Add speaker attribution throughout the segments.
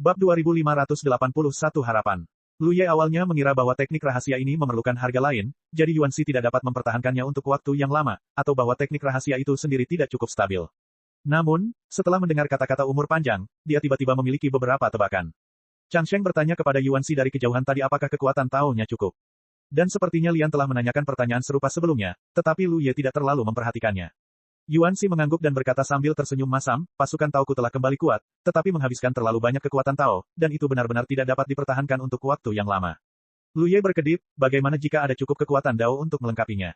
Speaker 1: Bab 2581 Harapan. Lu Ye awalnya mengira bahwa teknik rahasia ini memerlukan harga lain, jadi Yuan Shi tidak dapat mempertahankannya untuk waktu yang lama, atau bahwa teknik rahasia itu sendiri tidak cukup stabil. Namun, setelah mendengar kata-kata umur panjang, dia tiba-tiba memiliki beberapa tebakan. Chang Sheng bertanya kepada Yuan Shi dari kejauhan tadi apakah kekuatan Tao-nya cukup. Dan sepertinya Lian telah menanyakan pertanyaan serupa sebelumnya, tetapi Lu Ye tidak terlalu memperhatikannya. Yuan Shi mengangguk dan berkata sambil tersenyum masam, pasukan Taoku telah kembali kuat, tetapi menghabiskan terlalu banyak kekuatan Tao, dan itu benar-benar tidak dapat dipertahankan untuk waktu yang lama. Lu Ye berkedip, bagaimana jika ada cukup kekuatan Dao untuk melengkapinya?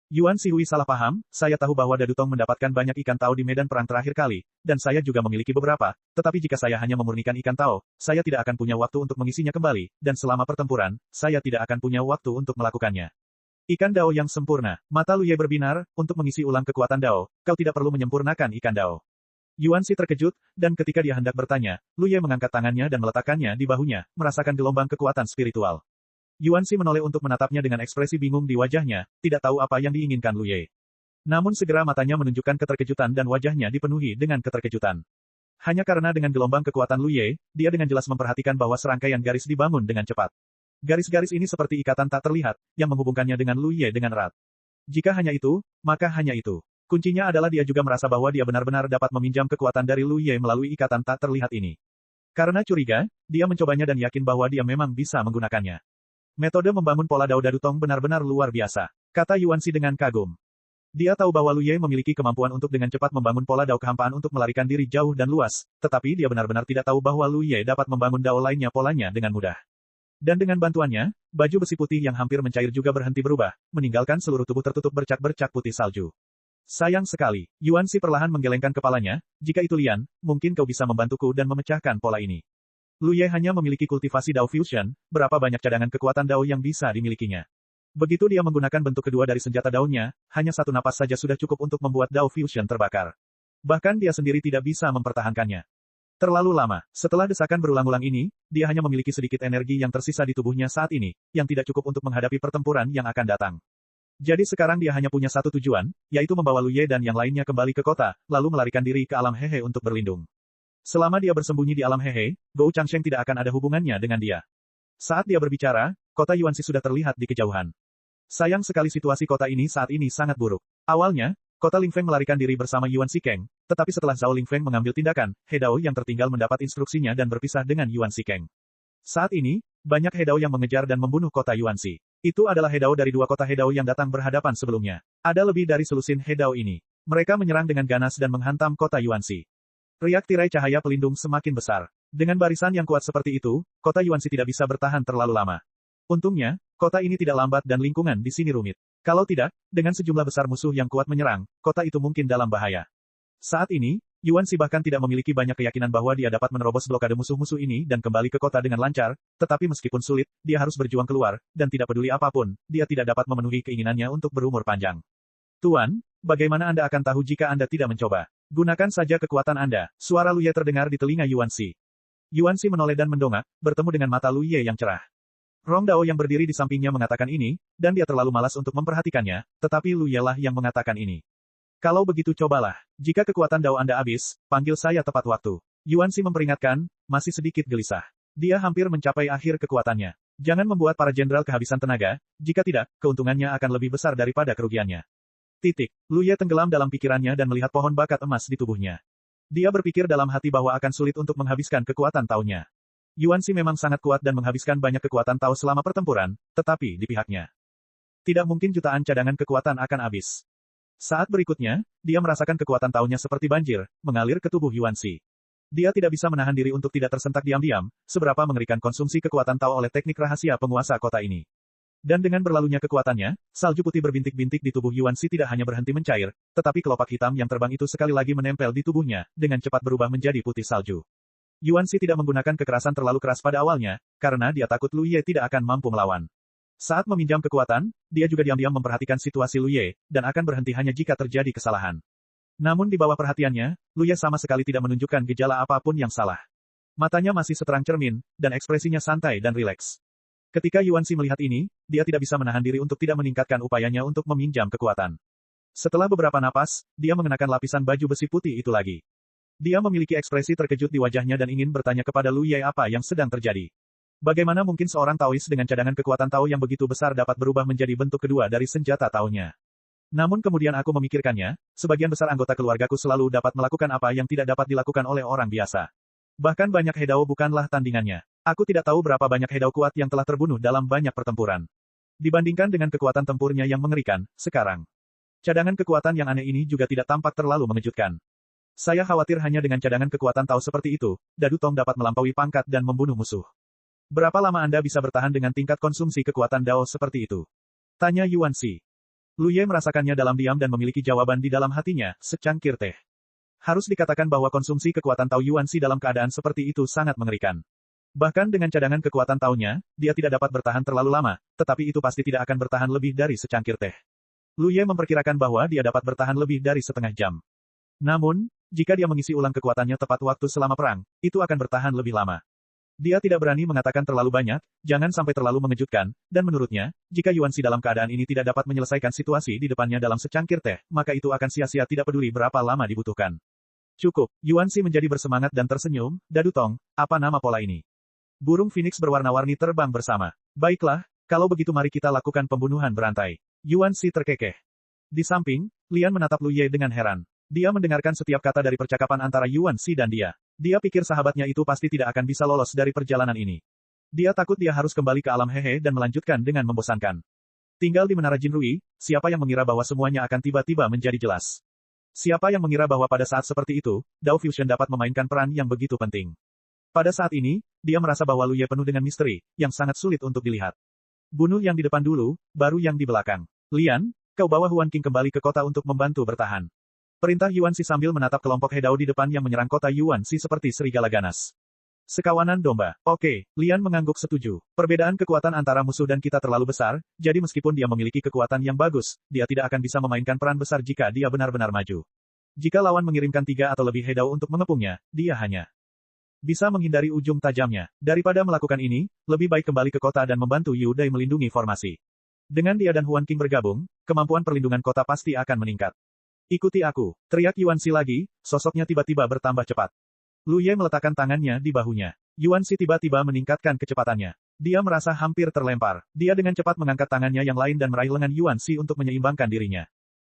Speaker 1: Yuan Shi Hui salah paham, saya tahu bahwa Dadutong mendapatkan banyak ikan Tao di medan perang terakhir kali, dan saya juga memiliki beberapa, tetapi jika saya hanya memurnikan ikan Tao, saya tidak akan punya waktu untuk mengisinya kembali, dan selama pertempuran, saya tidak akan punya waktu untuk melakukannya. Ikan Dao yang sempurna. Mata Lu Ye berbinar, untuk mengisi ulang kekuatan Dao, kau tidak perlu menyempurnakan ikan Dao. Yuan Shi terkejut, dan ketika dia hendak bertanya, Lu Ye mengangkat tangannya dan meletakkannya di bahunya, merasakan gelombang kekuatan spiritual. Yuan Shi menoleh untuk menatapnya dengan ekspresi bingung di wajahnya, tidak tahu apa yang diinginkan Lu Ye. Namun segera matanya menunjukkan keterkejutan dan wajahnya dipenuhi dengan keterkejutan. Hanya karena dengan gelombang kekuatan Lu Ye, dia dengan jelas memperhatikan bahwa serangkaian garis dibangun dengan cepat. Garis-garis ini seperti ikatan tak terlihat, yang menghubungkannya dengan Lu Ye dengan erat. Jika hanya itu, maka hanya itu. Kuncinya adalah dia juga merasa bahwa dia benar-benar dapat meminjam kekuatan dari Lu Ye melalui ikatan tak terlihat ini. Karena curiga, dia mencobanya dan yakin bahwa dia memang bisa menggunakannya. Metode membangun pola Dao Dadutong benar-benar luar biasa, kata Yuan Shi dengan kagum. Dia tahu bahwa Lu Ye memiliki kemampuan untuk dengan cepat membangun pola Dao kehampaan untuk melarikan diri jauh dan luas, tetapi dia benar-benar tidak tahu bahwa Lu Ye dapat membangun Dao lainnya polanya dengan mudah. Dan dengan bantuannya, baju besi putih yang hampir mencair juga berhenti berubah, meninggalkan seluruh tubuh tertutup bercak-bercak putih salju. Sayang sekali, Yuan Shi perlahan menggelengkan kepalanya, jika itu Lian, mungkin kau bisa membantuku dan memecahkan pola ini. Lu Ye hanya memiliki kultivasi Dao Fusion, berapa banyak cadangan kekuatan Dao yang bisa dimilikinya. Begitu dia menggunakan bentuk kedua dari senjata Dao-nya, hanya satu napas saja sudah cukup untuk membuat Dao Fusion terbakar. Bahkan dia sendiri tidak bisa mempertahankannya. Terlalu lama. Setelah desakan berulang-ulang ini, dia hanya memiliki sedikit energi yang tersisa di tubuhnya saat ini, yang tidak cukup untuk menghadapi pertempuran yang akan datang. Jadi sekarang dia hanya punya satu tujuan, yaitu membawa Lu Ye dan yang lainnya kembali ke kota, lalu melarikan diri ke alam Hehe untuk berlindung. Selama dia bersembunyi di alam Hehe, Gou Changsheng tidak akan ada hubungannya dengan dia. Saat dia berbicara, kota Yuan Shi sudah terlihat di kejauhan. Sayang sekali situasi kota ini saat ini sangat buruk. Awalnya, kota Lingfeng melarikan diri bersama Yuan Shikeng, tetapi setelah Zhao Lingfeng mengambil tindakan, He Dao yang tertinggal mendapat instruksinya dan berpisah dengan Yuan Shikeng. Saat ini, banyak He Dao yang mengejar dan membunuh kota Yuan Shi. Itu adalah He Dao dari dua kota He Dao yang datang berhadapan sebelumnya. Ada lebih dari selusin He Dao ini. Mereka menyerang dengan ganas dan menghantam kota Yuan Shi. Riak tirai cahaya pelindung semakin besar. Dengan barisan yang kuat seperti itu, kota Yuan Shi tidak bisa bertahan terlalu lama. Untungnya, kota ini tidak lambat dan lingkungan di sini rumit. Kalau tidak, dengan sejumlah besar musuh yang kuat menyerang, kota itu mungkin dalam bahaya. Saat ini, Yuan Shi bahkan tidak memiliki banyak keyakinan bahwa dia dapat menerobos blokade musuh-musuh ini dan kembali ke kota dengan lancar, tetapi meskipun sulit, dia harus berjuang keluar, dan tidak peduli apapun, dia tidak dapat memenuhi keinginannya untuk berumur panjang. Tuan, bagaimana Anda akan tahu jika Anda tidak mencoba? Gunakan saja kekuatan Anda. Suara Lu Ye terdengar di telinga Yuan Shi. Yuan Shi menoleh dan mendongak, bertemu dengan mata Lu Ye yang cerah. Rong Dao yang berdiri di sampingnya mengatakan ini, dan dia terlalu malas untuk memperhatikannya, tetapi Lu Ye lah yang mengatakan ini. Kalau begitu cobalah. Jika kekuatan Dao Anda habis, panggil saya tepat waktu. Yuan Shi memperingatkan, masih sedikit gelisah. Dia hampir mencapai akhir kekuatannya. Jangan membuat para jenderal kehabisan tenaga, jika tidak, keuntungannya akan lebih besar daripada kerugiannya. Lu Ye tenggelam dalam pikirannya dan melihat pohon bakat emas di tubuhnya. Dia berpikir dalam hati bahwa akan sulit untuk menghabiskan kekuatan Tao-nya. Yuan Shi memang sangat kuat dan menghabiskan banyak kekuatan Tao selama pertempuran, tetapi di pihaknya. Tidak mungkin jutaan cadangan kekuatan akan habis. Saat berikutnya, dia merasakan kekuatan Tao-nya seperti banjir, mengalir ke tubuh Yuan Shi. Dia tidak bisa menahan diri untuk tidak tersentak diam-diam, seberapa mengerikan konsumsi kekuatan Tao oleh teknik rahasia penguasa kota ini. Dan dengan berlalunya kekuatannya, salju putih berbintik-bintik di tubuh Yuan Shi tidak hanya berhenti mencair, tetapi kelopak hitam yang terbang itu sekali lagi menempel di tubuhnya, dengan cepat berubah menjadi putih salju. Yuan Shi tidak menggunakan kekerasan terlalu keras pada awalnya, karena dia takut Lu Ye tidak akan mampu melawan. Saat meminjam kekuatan, dia juga diam-diam memperhatikan situasi Lu Ye, dan akan berhenti hanya jika terjadi kesalahan. Namun di bawah perhatiannya, Lu Ye sama sekali tidak menunjukkan gejala apapun yang salah. Matanya masih seterang cermin, dan ekspresinya santai dan rileks. Ketika Yuan Shi melihat ini, dia tidak bisa menahan diri untuk tidak meningkatkan upayanya untuk meminjam kekuatan. Setelah beberapa napas, dia mengenakan lapisan baju besi putih itu lagi. Dia memiliki ekspresi terkejut di wajahnya dan ingin bertanya kepada Lu Ye apa yang sedang terjadi. Bagaimana mungkin seorang Taois dengan cadangan kekuatan Tao yang begitu besar dapat berubah menjadi bentuk kedua dari senjata Tao-nya? Namun kemudian aku memikirkannya, sebagian besar anggota keluargaku selalu dapat melakukan apa yang tidak dapat dilakukan oleh orang biasa. Bahkan banyak Hedao bukanlah tandingannya. Aku tidak tahu berapa banyak Hedao kuat yang telah terbunuh dalam banyak pertempuran. Dibandingkan dengan kekuatan tempurnya yang mengerikan, sekarang cadangan kekuatan yang aneh ini juga tidak tampak terlalu mengejutkan. Saya khawatir hanya dengan cadangan kekuatan Tao seperti itu, Dadu Tong dapat melampaui pangkat dan membunuh musuh. Berapa lama Anda bisa bertahan dengan tingkat konsumsi kekuatan Dao seperti itu? Tanya Yuan Shi. Lu Ye merasakannya dalam diam dan memiliki jawaban di dalam hatinya, secangkir teh. Harus dikatakan bahwa konsumsi kekuatan Tao Yuan Shi dalam keadaan seperti itu sangat mengerikan. Bahkan dengan cadangan kekuatan Tao-nya, dia tidak dapat bertahan terlalu lama, tetapi itu pasti tidak akan bertahan lebih dari secangkir teh. Lu Ye memperkirakan bahwa dia dapat bertahan lebih dari setengah jam. Namun, jika dia mengisi ulang kekuatannya tepat waktu selama perang, itu akan bertahan lebih lama. Dia tidak berani mengatakan terlalu banyak, jangan sampai terlalu mengejutkan, dan menurutnya, jika Yuan Shi dalam keadaan ini tidak dapat menyelesaikan situasi di depannya dalam secangkir teh, maka itu akan sia-sia tidak peduli berapa lama dibutuhkan. Cukup, Yuan Shi menjadi bersemangat dan tersenyum, Dadu Tong, apa nama pola ini? Burung Phoenix berwarna-warni terbang bersama. Baiklah, kalau begitu mari kita lakukan pembunuhan berantai. Yuan Shi terkekeh. Di samping, Lian menatap Lu Ye dengan heran. Dia mendengarkan setiap kata dari percakapan antara Yuan Shi dan dia. Dia pikir sahabatnya itu pasti tidak akan bisa lolos dari perjalanan ini. Dia takut dia harus kembali ke alam hehe dan melanjutkan dengan membosankan. Tinggal di Menara Jinrui, siapa yang mengira bahwa semuanya akan tiba-tiba menjadi jelas? Siapa yang mengira bahwa pada saat seperti itu, Dao Fusion dapat memainkan peran yang begitu penting? Pada saat ini, dia merasa bahwa Lu Ye penuh dengan misteri, yang sangat sulit untuk dilihat. Bunuh yang di depan dulu, baru yang di belakang. Lian, kau bawa Huan Qing kembali ke kota untuk membantu bertahan. Perintah Yuan Shi sambil menatap kelompok Hedao di depan yang menyerang kota Yuan Shi seperti serigala ganas. Sekawanan domba. Oke, Lian mengangguk setuju. Perbedaan kekuatan antara musuh dan kita terlalu besar, jadi meskipun dia memiliki kekuatan yang bagus, dia tidak akan bisa memainkan peran besar jika dia benar-benar maju. Jika lawan mengirimkan 3 atau lebih Hedao untuk mengepungnya, dia hanya bisa menghindari ujung tajamnya. Daripada melakukan ini, lebih baik kembali ke kota dan membantu Yu Dai melindungi formasi. Dengan dia dan Huan Qing bergabung, kemampuan perlindungan kota pasti akan meningkat. Ikuti aku, teriak Yuan Shi lagi, sosoknya tiba-tiba bertambah cepat. Lu Ye meletakkan tangannya di bahunya. Yuan Shi tiba-tiba meningkatkan kecepatannya. Dia merasa hampir terlempar. Dia dengan cepat mengangkat tangannya yang lain dan meraih lengan Yuan Shi untuk menyeimbangkan dirinya.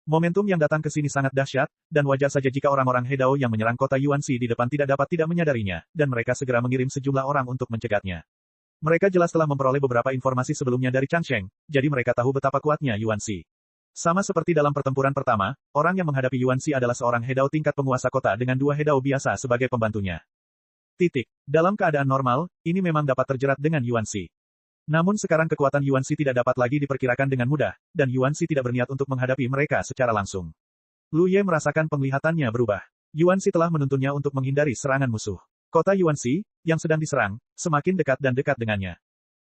Speaker 1: Momentum yang datang ke sini sangat dahsyat, dan wajar saja jika orang-orang Hedao yang menyerang kota Yuan Shi di depan tidak dapat tidak menyadarinya, dan mereka segera mengirim sejumlah orang untuk mencegatnya. Mereka jelas telah memperoleh beberapa informasi sebelumnya dari Changsheng, jadi mereka tahu betapa kuatnya Yuan Shi. Sama seperti dalam pertempuran pertama, orang yang menghadapi Yuan Shi adalah seorang Hedao tingkat penguasa kota dengan 2 Hedao biasa sebagai pembantunya. Dalam keadaan normal, ini memang dapat terjerat dengan Yuan Shi. Namun sekarang kekuatan Yuan Shi tidak dapat lagi diperkirakan dengan mudah, dan Yuan Shi tidak berniat untuk menghadapi mereka secara langsung. Lu Ye merasakan penglihatannya berubah. Yuan Shi telah menuntunnya untuk menghindari serangan musuh. Kota Yuan Shi, yang sedang diserang, semakin dekat dan dekat dengannya.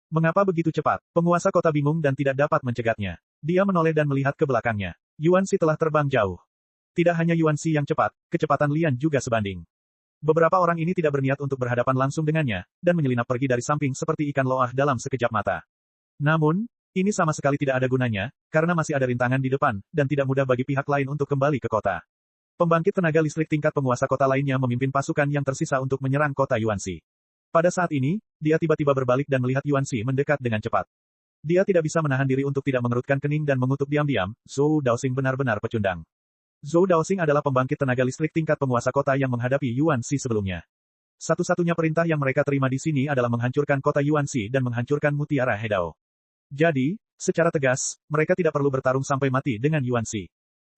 Speaker 1: Mengapa begitu cepat? Penguasa kota bingung dan tidak dapat mencegatnya. Dia menoleh dan melihat ke belakangnya. Yuan Shi telah terbang jauh. Tidak hanya Yuan Shi yang cepat, kecepatan Lian juga sebanding. Beberapa orang ini tidak berniat untuk berhadapan langsung dengannya, dan menyelinap pergi dari samping seperti ikan loah dalam sekejap mata. Namun, ini sama sekali tidak ada gunanya, karena masih ada rintangan di depan, dan tidak mudah bagi pihak lain untuk kembali ke kota. Pembangkit tenaga listrik tingkat penguasa kota lainnya memimpin pasukan yang tersisa untuk menyerang kota Yuan Shi. Pada saat ini, dia tiba-tiba berbalik dan melihat Yuan Shi mendekat dengan cepat. Dia tidak bisa menahan diri untuk tidak mengerutkan kening dan mengutuk diam-diam, Zhou Daoxing benar-benar pecundang. Zhou Daoxing adalah pembangkit tenaga listrik tingkat penguasa kota yang menghadapi Yuan Shi sebelumnya. Satu-satunya perintah yang mereka terima di sini adalah menghancurkan kota Yuan Shi dan menghancurkan mutiara Hedao. Jadi, secara tegas, mereka tidak perlu bertarung sampai mati dengan Yuan Shi.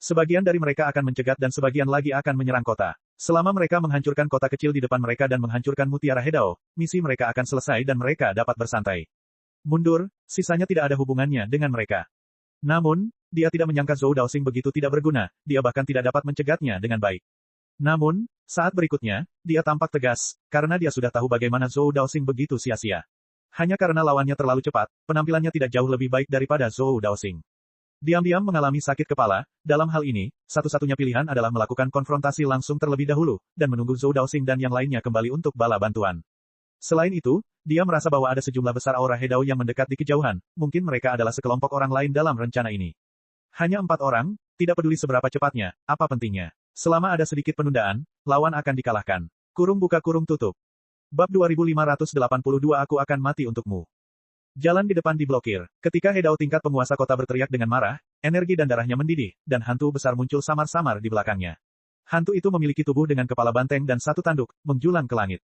Speaker 1: Sebagian dari mereka akan mencegat dan sebagian lagi akan menyerang kota. Selama mereka menghancurkan kota kecil di depan mereka dan menghancurkan mutiara Hedao, misi mereka akan selesai dan mereka dapat bersantai. Mundur, sisanya tidak ada hubungannya dengan mereka. Namun, dia tidak menyangka Zhou Daoxing begitu tidak berguna, dia bahkan tidak dapat mencegatnya dengan baik. Namun, saat berikutnya, dia tampak tegas, karena dia sudah tahu bagaimana Zhou Daoxing begitu sia-sia. Hanya karena lawannya terlalu cepat, penampilannya tidak jauh lebih baik daripada Zhou Daoxing. Diam-diam mengalami sakit kepala, dalam hal ini, satu-satunya pilihan adalah melakukan konfrontasi langsung terlebih dahulu, dan menunggu Zhou Daoxing dan yang lainnya kembali untuk bala bantuan. Selain itu, dia merasa bahwa ada sejumlah besar aura Hedao yang mendekat di kejauhan, mungkin mereka adalah sekelompok orang lain dalam rencana ini. Hanya 4 orang, tidak peduli seberapa cepatnya, apa pentingnya. Selama ada sedikit penundaan, lawan akan dikalahkan. Kurung buka kurung tutup. Bab 2582 Aku akan mati untukmu. Jalan di depan diblokir. Ketika He Dao tingkat penguasa kota berteriak dengan marah, energi dan darahnya mendidih, dan hantu besar muncul samar-samar di belakangnya. Hantu itu memiliki tubuh dengan kepala banteng dan satu tanduk, menjulang ke langit.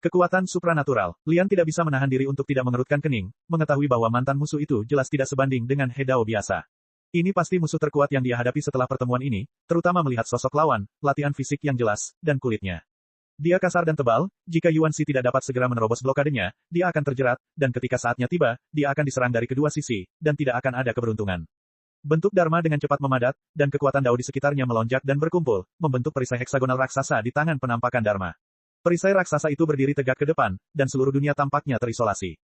Speaker 1: Kekuatan supranatural. Lian tidak bisa menahan diri untuk tidak mengerutkan kening, mengetahui bahwa mantan musuh itu jelas tidak sebanding dengan He Dao biasa. Ini pasti musuh terkuat yang dia hadapi setelah pertemuan ini, terutama melihat sosok lawan, latihan fisik yang jelas, dan kulitnya. Dia kasar dan tebal, jika Yuan Shi tidak dapat segera menerobos blokadenya, dia akan terjerat, dan ketika saatnya tiba, dia akan diserang dari kedua sisi, dan tidak akan ada keberuntungan. Bentuk Dharma dengan cepat memadat, dan kekuatan Dao di sekitarnya melonjak dan berkumpul, membentuk perisai heksagonal raksasa di tangan penampakan Dharma. Perisai raksasa itu berdiri tegak ke depan, dan seluruh dunia tampaknya terisolasi.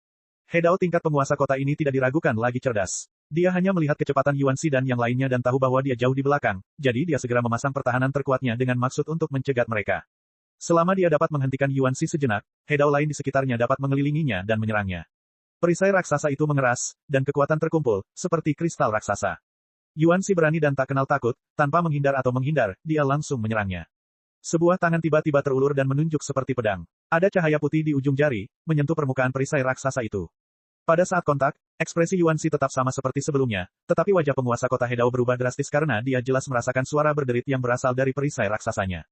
Speaker 1: He Dao tingkat penguasa kota ini tidak diragukan lagi cerdas. Dia hanya melihat kecepatan Yuan Shi dan yang lainnya dan tahu bahwa dia jauh di belakang, jadi dia segera memasang pertahanan terkuatnya dengan maksud untuk mencegat mereka. Selama dia dapat menghentikan Yuan Shi sejenak, He Dao lain di sekitarnya dapat mengelilinginya dan menyerangnya. Perisai raksasa itu mengeras, dan kekuatan terkumpul, seperti kristal raksasa. Yuan Shi berani dan tak kenal takut, tanpa menghindar atau menghindar, dia langsung menyerangnya. Sebuah tangan tiba-tiba terulur dan menunjuk seperti pedang. Ada cahaya putih di ujung jari, menyentuh permukaan perisai raksasa itu. Pada saat kontak, ekspresi Yuan Shi tetap sama seperti sebelumnya, tetapi wajah penguasa kota He Dao berubah drastis karena dia jelas merasakan suara berderit yang berasal dari perisai raksasanya.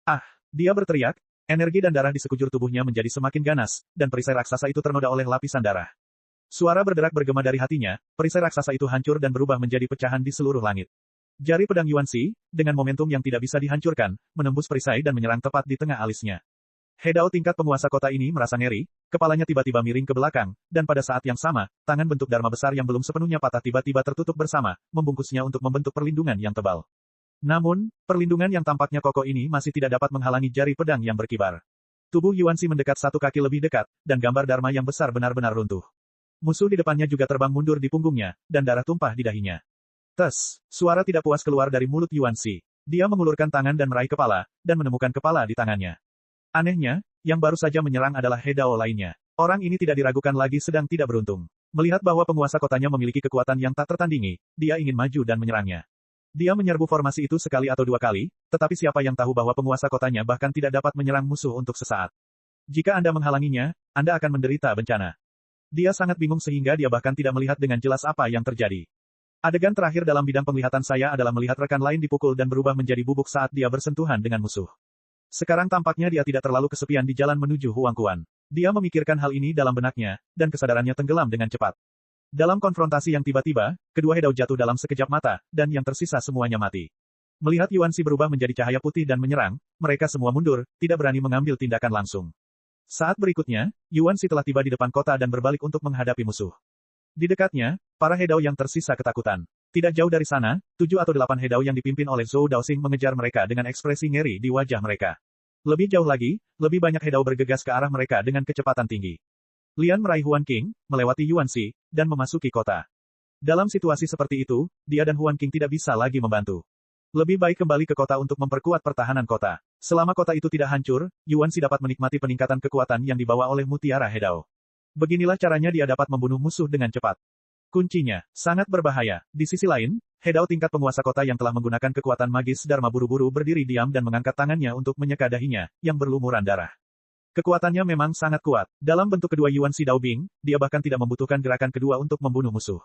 Speaker 1: Ah! Dia berteriak, energi dan darah di sekujur tubuhnya menjadi semakin ganas, dan perisai raksasa itu ternoda oleh lapisan darah. Suara berderak bergema dari hatinya, perisai raksasa itu hancur dan berubah menjadi pecahan di seluruh langit. Jari pedang Yuan Shi, dengan momentum yang tidak bisa dihancurkan, menembus perisai dan menyerang tepat di tengah alisnya. He Dao tingkat penguasa kota ini merasa ngeri, kepalanya tiba-tiba miring ke belakang, dan pada saat yang sama, tangan bentuk Dharma besar yang belum sepenuhnya patah tiba-tiba tertutup bersama, membungkusnya untuk membentuk perlindungan yang tebal. Namun, perlindungan yang tampaknya kokoh ini masih tidak dapat menghalangi jari pedang yang berkibar. Tubuh Yuan Shi mendekat satu kaki lebih dekat, dan gambar Dharma yang besar benar-benar runtuh. Musuh di depannya juga terbang mundur di punggungnya, dan darah tumpah di dahinya. Tes, suara tidak puas keluar dari mulut Yuan Shi. Dia mengulurkan tangan dan meraih kepala, dan menemukan kepala di tangannya. Anehnya, yang baru saja menyerang adalah He Dao lainnya. Orang ini tidak diragukan lagi sedang tidak beruntung. Melihat bahwa penguasa kotanya memiliki kekuatan yang tak tertandingi, dia ingin maju dan menyerangnya. Dia menyerbu formasi itu sekali atau dua kali, tetapi siapa yang tahu bahwa penguasa kotanya bahkan tidak dapat menyerang musuh untuk sesaat. Jika Anda menghalanginya, Anda akan menderita bencana. Dia sangat bingung sehingga dia bahkan tidak melihat dengan jelas apa yang terjadi. Adegan terakhir dalam bidang penglihatan saya adalah melihat rekan lain dipukul dan berubah menjadi bubuk saat dia bersentuhan dengan musuh. Sekarang tampaknya dia tidak terlalu kesepian di jalan menuju Huang Quan. Dia memikirkan hal ini dalam benaknya, dan kesadarannya tenggelam dengan cepat. Dalam konfrontasi yang tiba-tiba, kedua He Dao jatuh dalam sekejap mata, dan yang tersisa semuanya mati. Melihat Yuan Shi berubah menjadi cahaya putih dan menyerang, mereka semua mundur, tidak berani mengambil tindakan langsung. Saat berikutnya, Yuan Shi telah tiba di depan kota dan berbalik untuk menghadapi musuh. Di dekatnya, para He Dao yang tersisa ketakutan. Tidak jauh dari sana, 7 atau 8 He Dao yang dipimpin oleh Zhou Daoxing mengejar mereka dengan ekspresi ngeri di wajah mereka. Lebih jauh lagi, lebih banyak He Dao bergegas ke arah mereka dengan kecepatan tinggi. Lian meraih Huan Qing, melewati Yuan Shi, dan memasuki kota. Dalam situasi seperti itu, dia dan Huan Qing tidak bisa lagi membantu. Lebih baik kembali ke kota untuk memperkuat pertahanan kota. Selama kota itu tidak hancur, Yuan Shi dapat menikmati peningkatan kekuatan yang dibawa oleh Mutiara He Dao. Beginilah caranya dia dapat membunuh musuh dengan cepat. Kuncinya, sangat berbahaya. Di sisi lain, He Dao tingkat penguasa kota yang telah menggunakan kekuatan magis Dharma buru-buru berdiri diam dan mengangkat tangannya untuk menyeka dahinya, yang berlumuran darah. Kekuatannya memang sangat kuat. Dalam bentuk kedua Yuan Shi Daobing, dia bahkan tidak membutuhkan gerakan kedua untuk membunuh musuh.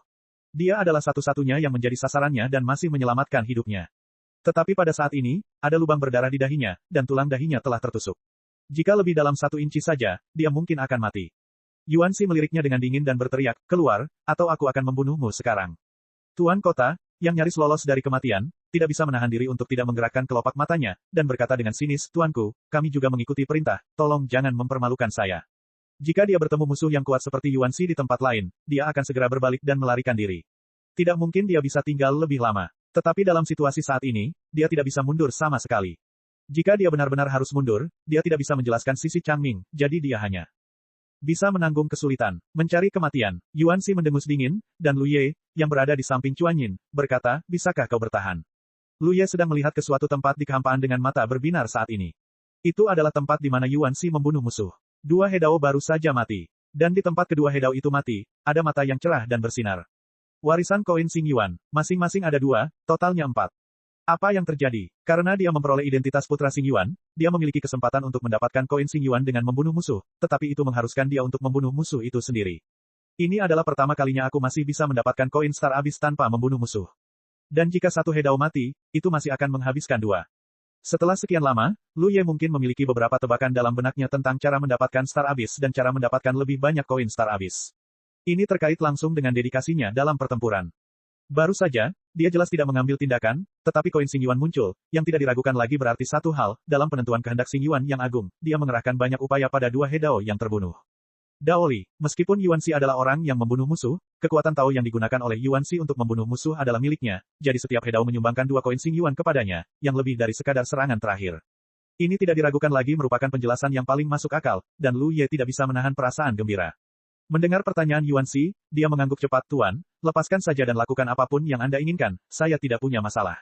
Speaker 1: Dia adalah satu-satunya yang menjadi sasarannya dan masih menyelamatkan hidupnya. Tetapi pada saat ini, ada lubang berdarah di dahinya, dan tulang dahinya telah tertusuk. Jika lebih dalam 1 inci saja, dia mungkin akan mati. Yuan Shi meliriknya dengan dingin dan berteriak, "Keluar, atau aku akan membunuhmu sekarang." Tuan kota, yang nyaris lolos dari kematian, tidak bisa menahan diri untuk tidak menggerakkan kelopak matanya, dan berkata dengan sinis, "Tuanku, kami juga mengikuti perintah, tolong jangan mempermalukan saya." Jika dia bertemu musuh yang kuat seperti Yuan Shi di tempat lain, dia akan segera berbalik dan melarikan diri. Tidak mungkin dia bisa tinggal lebih lama. Tetapi dalam situasi saat ini, dia tidak bisa mundur sama sekali. Jika dia benar-benar harus mundur, dia tidak bisa menjelaskan sisi Changming, jadi dia hanya bisa menanggung kesulitan, mencari kematian. Yuan Shi mendengus dingin, dan Lu Ye, yang berada di samping Chuan Yin, berkata, "Bisakah kau bertahan?" Lu Ye sedang melihat ke suatu tempat di kehampaan dengan mata berbinar saat ini. Itu adalah tempat di mana Yuan Shi membunuh musuh. 2 He Dao baru saja mati. Dan di tempat kedua He Dao itu mati, ada mata yang cerah dan bersinar. Warisan koin Xing Yuan, masing-masing ada 2, totalnya 4. Apa yang terjadi? Karena dia memperoleh identitas Putra Xingyuan, dia memiliki kesempatan untuk mendapatkan koin Xingyuan dengan membunuh musuh, tetapi itu mengharuskan dia untuk membunuh musuh itu sendiri. Ini adalah pertama kalinya aku masih bisa mendapatkan koin Star Abyss tanpa membunuh musuh. Dan jika satu Hedao mati, itu masih akan menghabiskan dua. Setelah sekian lama, Lu Ye mungkin memiliki beberapa tebakan dalam benaknya tentang cara mendapatkan Star Abyss dan cara mendapatkan lebih banyak koin Star Abyss. Ini terkait langsung dengan dedikasinya dalam pertempuran. Baru saja, dia jelas tidak mengambil tindakan, tetapi koin Xingyuan muncul, yang tidak diragukan lagi berarti satu hal, dalam penentuan kehendak Xingyuan yang agung, dia mengerahkan banyak upaya pada dua Hedao yang terbunuh. Daoli, meskipun Yuan Xi adalah orang yang membunuh musuh, kekuatan Tao yang digunakan oleh Yuan Xi untuk membunuh musuh adalah miliknya, jadi setiap Hedao menyumbangkan dua koin Xingyuan kepadanya, yang lebih dari sekadar serangan terakhir. Ini tidak diragukan lagi merupakan penjelasan yang paling masuk akal, dan Lu Ye tidak bisa menahan perasaan gembira. Mendengar pertanyaan Yuan Xi, dia mengangguk cepat, Tuan, lepaskan saja dan lakukan apapun yang Anda inginkan, saya tidak punya masalah.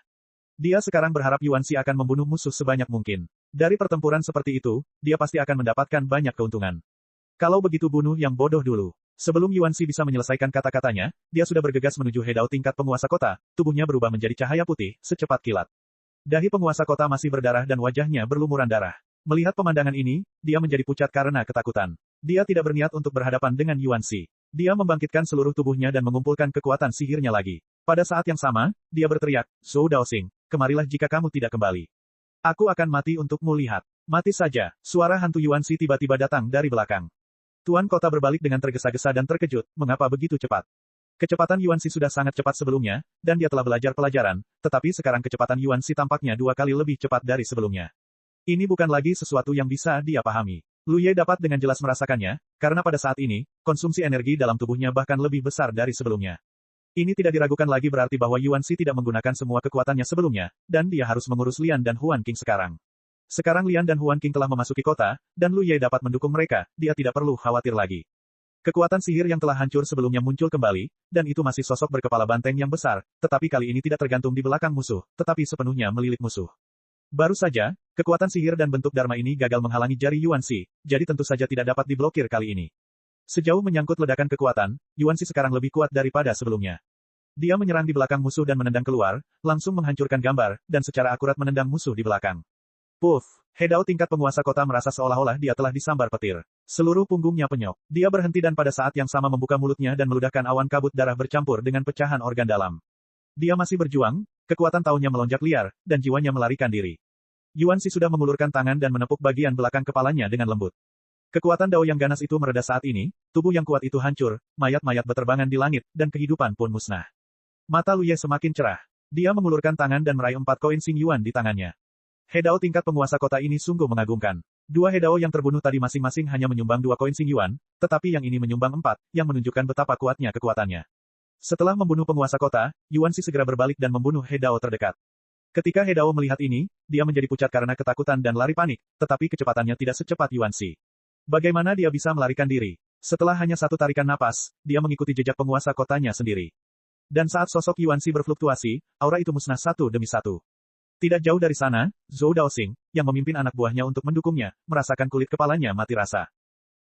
Speaker 1: Dia sekarang berharap Yuan Xi akan membunuh musuh sebanyak mungkin. Dari pertempuran seperti itu, dia pasti akan mendapatkan banyak keuntungan. Kalau begitu bunuh yang bodoh dulu. Sebelum Yuan Xi bisa menyelesaikan kata-katanya, dia sudah bergegas menuju Hedao tingkat penguasa kota, tubuhnya berubah menjadi cahaya putih, secepat kilat. Dahi penguasa kota masih berdarah dan wajahnya berlumuran darah. Melihat pemandangan ini, dia menjadi pucat karena ketakutan. Dia tidak berniat untuk berhadapan dengan Yuan Xi. Dia membangkitkan seluruh tubuhnya dan mengumpulkan kekuatan sihirnya lagi. Pada saat yang sama, dia berteriak, Zhou Daoxing, kemarilah jika kamu tidak kembali. Aku akan mati untukmu lihat. Mati saja, suara hantu Yuan Xi tiba-tiba datang dari belakang. Tuan kota berbalik dengan tergesa-gesa dan terkejut, mengapa begitu cepat? Kecepatan Yuan Xi sudah sangat cepat sebelumnya, dan dia telah belajar pelajaran, tetapi sekarang kecepatan Yuan Xi tampaknya 2 kali lebih cepat dari sebelumnya. Ini bukan lagi sesuatu yang bisa dia pahami. Lu Ye dapat dengan jelas merasakannya, karena pada saat ini, konsumsi energi dalam tubuhnya bahkan lebih besar dari sebelumnya. Ini tidak diragukan lagi berarti bahwa Yuan Xi tidak menggunakan semua kekuatannya sebelumnya, dan dia harus mengurus Lian dan Huan Qing sekarang. Sekarang Lian dan Huan Qing telah memasuki kota, dan Lu Ye dapat mendukung mereka, dia tidak perlu khawatir lagi. Kekuatan sihir yang telah hancur sebelumnya muncul kembali, dan itu masih sosok berkepala banteng yang besar, tetapi kali ini tidak tergantung di belakang musuh, tetapi sepenuhnya melilit musuh. Baru saja, kekuatan sihir dan bentuk Dharma ini gagal menghalangi jari Yuan Xi, jadi tentu saja tidak dapat diblokir kali ini. Sejauh menyangkut ledakan kekuatan, Yuan Xi sekarang lebih kuat daripada sebelumnya. Dia menyerang di belakang musuh dan menendang keluar, langsung menghancurkan gambar, dan secara akurat menendang musuh di belakang. Puff, Hedao tingkat penguasa kota merasa seolah-olah dia telah disambar petir. Seluruh punggungnya penyok. Dia berhenti dan pada saat yang sama membuka mulutnya dan meludahkan awan kabut darah bercampur dengan pecahan organ dalam. Dia masih berjuang, kekuatan Tao-nya melonjak liar, dan jiwanya melarikan diri. Yuan Xi sudah mengulurkan tangan dan menepuk bagian belakang kepalanya dengan lembut. Kekuatan Dao yang ganas itu mereda saat ini, tubuh yang kuat itu hancur, mayat-mayat berterbangan di langit, dan kehidupan pun musnah. Mata Lu Ye semakin cerah. Dia mengulurkan tangan dan meraih 4 koin Xingyuan di tangannya. Hedao tingkat penguasa kota ini sungguh mengagumkan. 2 Hedao yang terbunuh tadi masing-masing hanya menyumbang 2 koin Xingyuan, tetapi yang ini menyumbang 4, yang menunjukkan betapa kuatnya kekuatannya. Setelah membunuh penguasa kota, Yuan Xi segera berbalik dan membunuh Hedao terdekat. Ketika Hedao melihat ini, dia menjadi pucat karena ketakutan dan lari panik, tetapi kecepatannya tidak secepat Yuan Xi. Bagaimana dia bisa melarikan diri? Setelah hanya satu tarikan napas, dia mengikuti jejak penguasa kotanya sendiri. Dan saat sosok Yuan Xi berfluktuasi, aura itu musnah satu demi satu. Tidak jauh dari sana, Zhou Daoxing, yang memimpin anak buahnya untuk mendukungnya, merasakan kulit kepalanya mati rasa.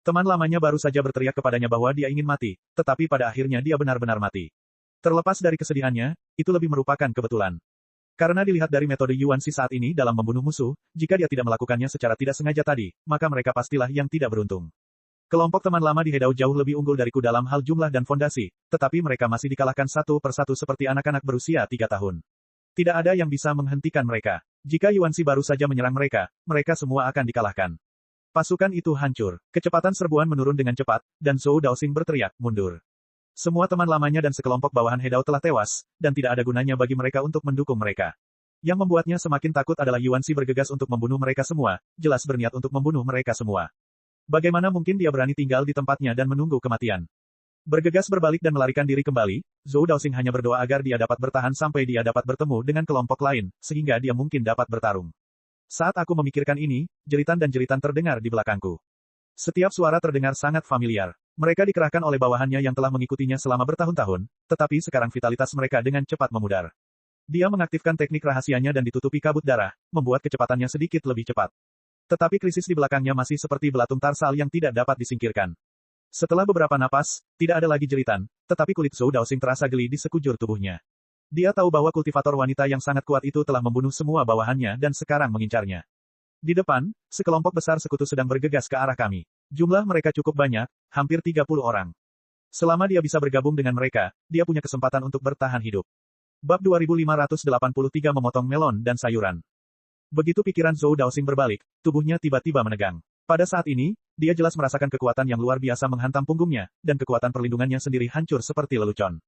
Speaker 1: Teman lamanya baru saja berteriak kepadanya bahwa dia ingin mati, tetapi pada akhirnya dia benar-benar mati. Terlepas dari kesedihannya, itu lebih merupakan kebetulan. Karena dilihat dari metode Yuan Xi saat ini dalam membunuh musuh, jika dia tidak melakukannya secara tidak sengaja tadi, maka mereka pastilah yang tidak beruntung. Kelompok teman lama di Hedao jauh lebih unggul dariku dalam hal jumlah dan fondasi, tetapi mereka masih dikalahkan satu persatu seperti anak-anak berusia 3 tahun. Tidak ada yang bisa menghentikan mereka. Jika Yuan Xi baru saja menyerang mereka, mereka semua akan dikalahkan. Pasukan itu hancur. Kecepatan serbuan menurun dengan cepat, dan Zhou Daoxing berteriak, mundur. Semua teman lamanya dan sekelompok bawahan Hedao telah tewas, dan tidak ada gunanya bagi mereka untuk mendukung mereka. Yang membuatnya semakin takut adalah Yuan Xi bergegas untuk membunuh mereka semua, jelas berniat untuk membunuh mereka semua. Bagaimana mungkin dia berani tinggal di tempatnya dan menunggu kematian? Bergegas berbalik dan melarikan diri kembali, Zhou Daoxing hanya berdoa agar dia dapat bertahan sampai dia dapat bertemu dengan kelompok lain, sehingga dia mungkin dapat bertarung. Saat aku memikirkan ini, jeritan dan jeritan terdengar di belakangku. Setiap suara terdengar sangat familiar. Mereka dikerahkan oleh bawahannya yang telah mengikutinya selama bertahun-tahun, tetapi sekarang vitalitas mereka dengan cepat memudar. Dia mengaktifkan teknik rahasianya dan ditutupi kabut darah, membuat kecepatannya sedikit lebih cepat. Tetapi krisis di belakangnya masih seperti belatung tarsal yang tidak dapat disingkirkan. Setelah beberapa napas, tidak ada lagi jeritan, tetapi kulit Zhou Daoxing terasa geli di sekujur tubuhnya. Dia tahu bahwa kultivator wanita yang sangat kuat itu telah membunuh semua bawahannya dan sekarang mengincarnya. Di depan, sekelompok besar sekutu sedang bergegas ke arah kami. Jumlah mereka cukup banyak, hampir 30 orang. Selama dia bisa bergabung dengan mereka, dia punya kesempatan untuk bertahan hidup. Bab 2583 memotong melon dan sayuran. Begitu pikiran Zhou Daoxing berbalik, tubuhnya tiba-tiba menegang. Pada saat ini, dia jelas merasakan kekuatan yang luar biasa menghantam punggungnya, dan kekuatan perlindungannya sendiri hancur seperti lelucon.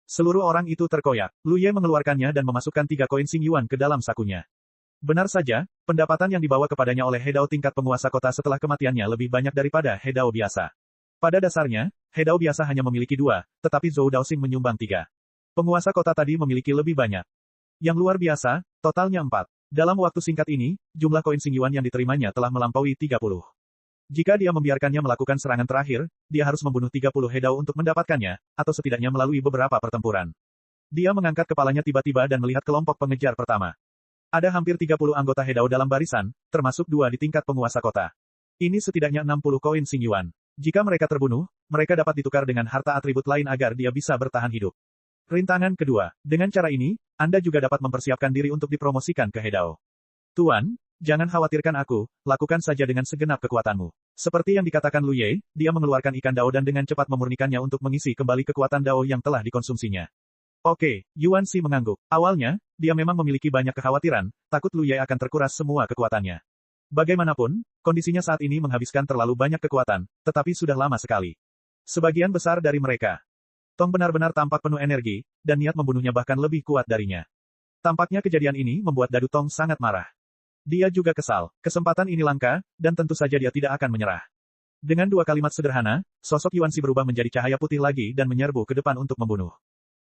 Speaker 1: Seluruh orang itu terkoyak. Lu Ye mengeluarkannya dan memasukkan 3 koin Xing Yuan ke dalam sakunya. Benar saja, pendapatan yang dibawa kepadanya oleh He Dao tingkat penguasa kota setelah kematiannya lebih banyak daripada He Dao biasa. Pada dasarnya, He Dao biasa hanya memiliki 2, tetapi Zhou Daoxing menyumbang 3. Penguasa kota tadi memiliki lebih banyak. Yang luar biasa, totalnya 4. Dalam waktu singkat ini, jumlah koin Xing Yuan yang diterimanya telah melampaui 30. Jika dia membiarkannya melakukan serangan terakhir, dia harus membunuh 30 He Dao untuk mendapatkannya, atau setidaknya melalui beberapa pertempuran. Dia mengangkat kepalanya tiba-tiba dan melihat kelompok pengejar pertama. Ada hampir 30 anggota He Dao dalam barisan, termasuk 2 di tingkat penguasa kota. Ini setidaknya 60 koin Xing Yuan. Jika mereka terbunuh, mereka dapat ditukar dengan harta atribut lain agar dia bisa bertahan hidup. Rintangan kedua, dengan cara ini, Anda juga dapat mempersiapkan diri untuk dipromosikan ke He Dao. Tuan, jangan khawatirkan aku, lakukan saja dengan segenap kekuatanmu. Seperti yang dikatakan Lu Ye, dia mengeluarkan ikan Dao dan dengan cepat memurnikannya untuk mengisi kembali kekuatan Dao yang telah dikonsumsinya. Oke, Yuan Xi mengangguk. Awalnya, dia memang memiliki banyak kekhawatiran, takut Lu Ye akan terkuras semua kekuatannya. Bagaimanapun, kondisinya saat ini menghabiskan terlalu banyak kekuatan, tetapi sudah lama sekali. Sebagian besar dari mereka, Tong benar-benar tampak penuh energi, dan niat membunuhnya bahkan lebih kuat darinya. Tampaknya kejadian ini membuat dadu Tong sangat marah. Dia juga kesal, kesempatan ini langka, dan tentu saja dia tidak akan menyerah. Dengan 2 kalimat sederhana, sosok Yuan Xi berubah menjadi cahaya putih lagi dan menyerbu ke depan untuk membunuh.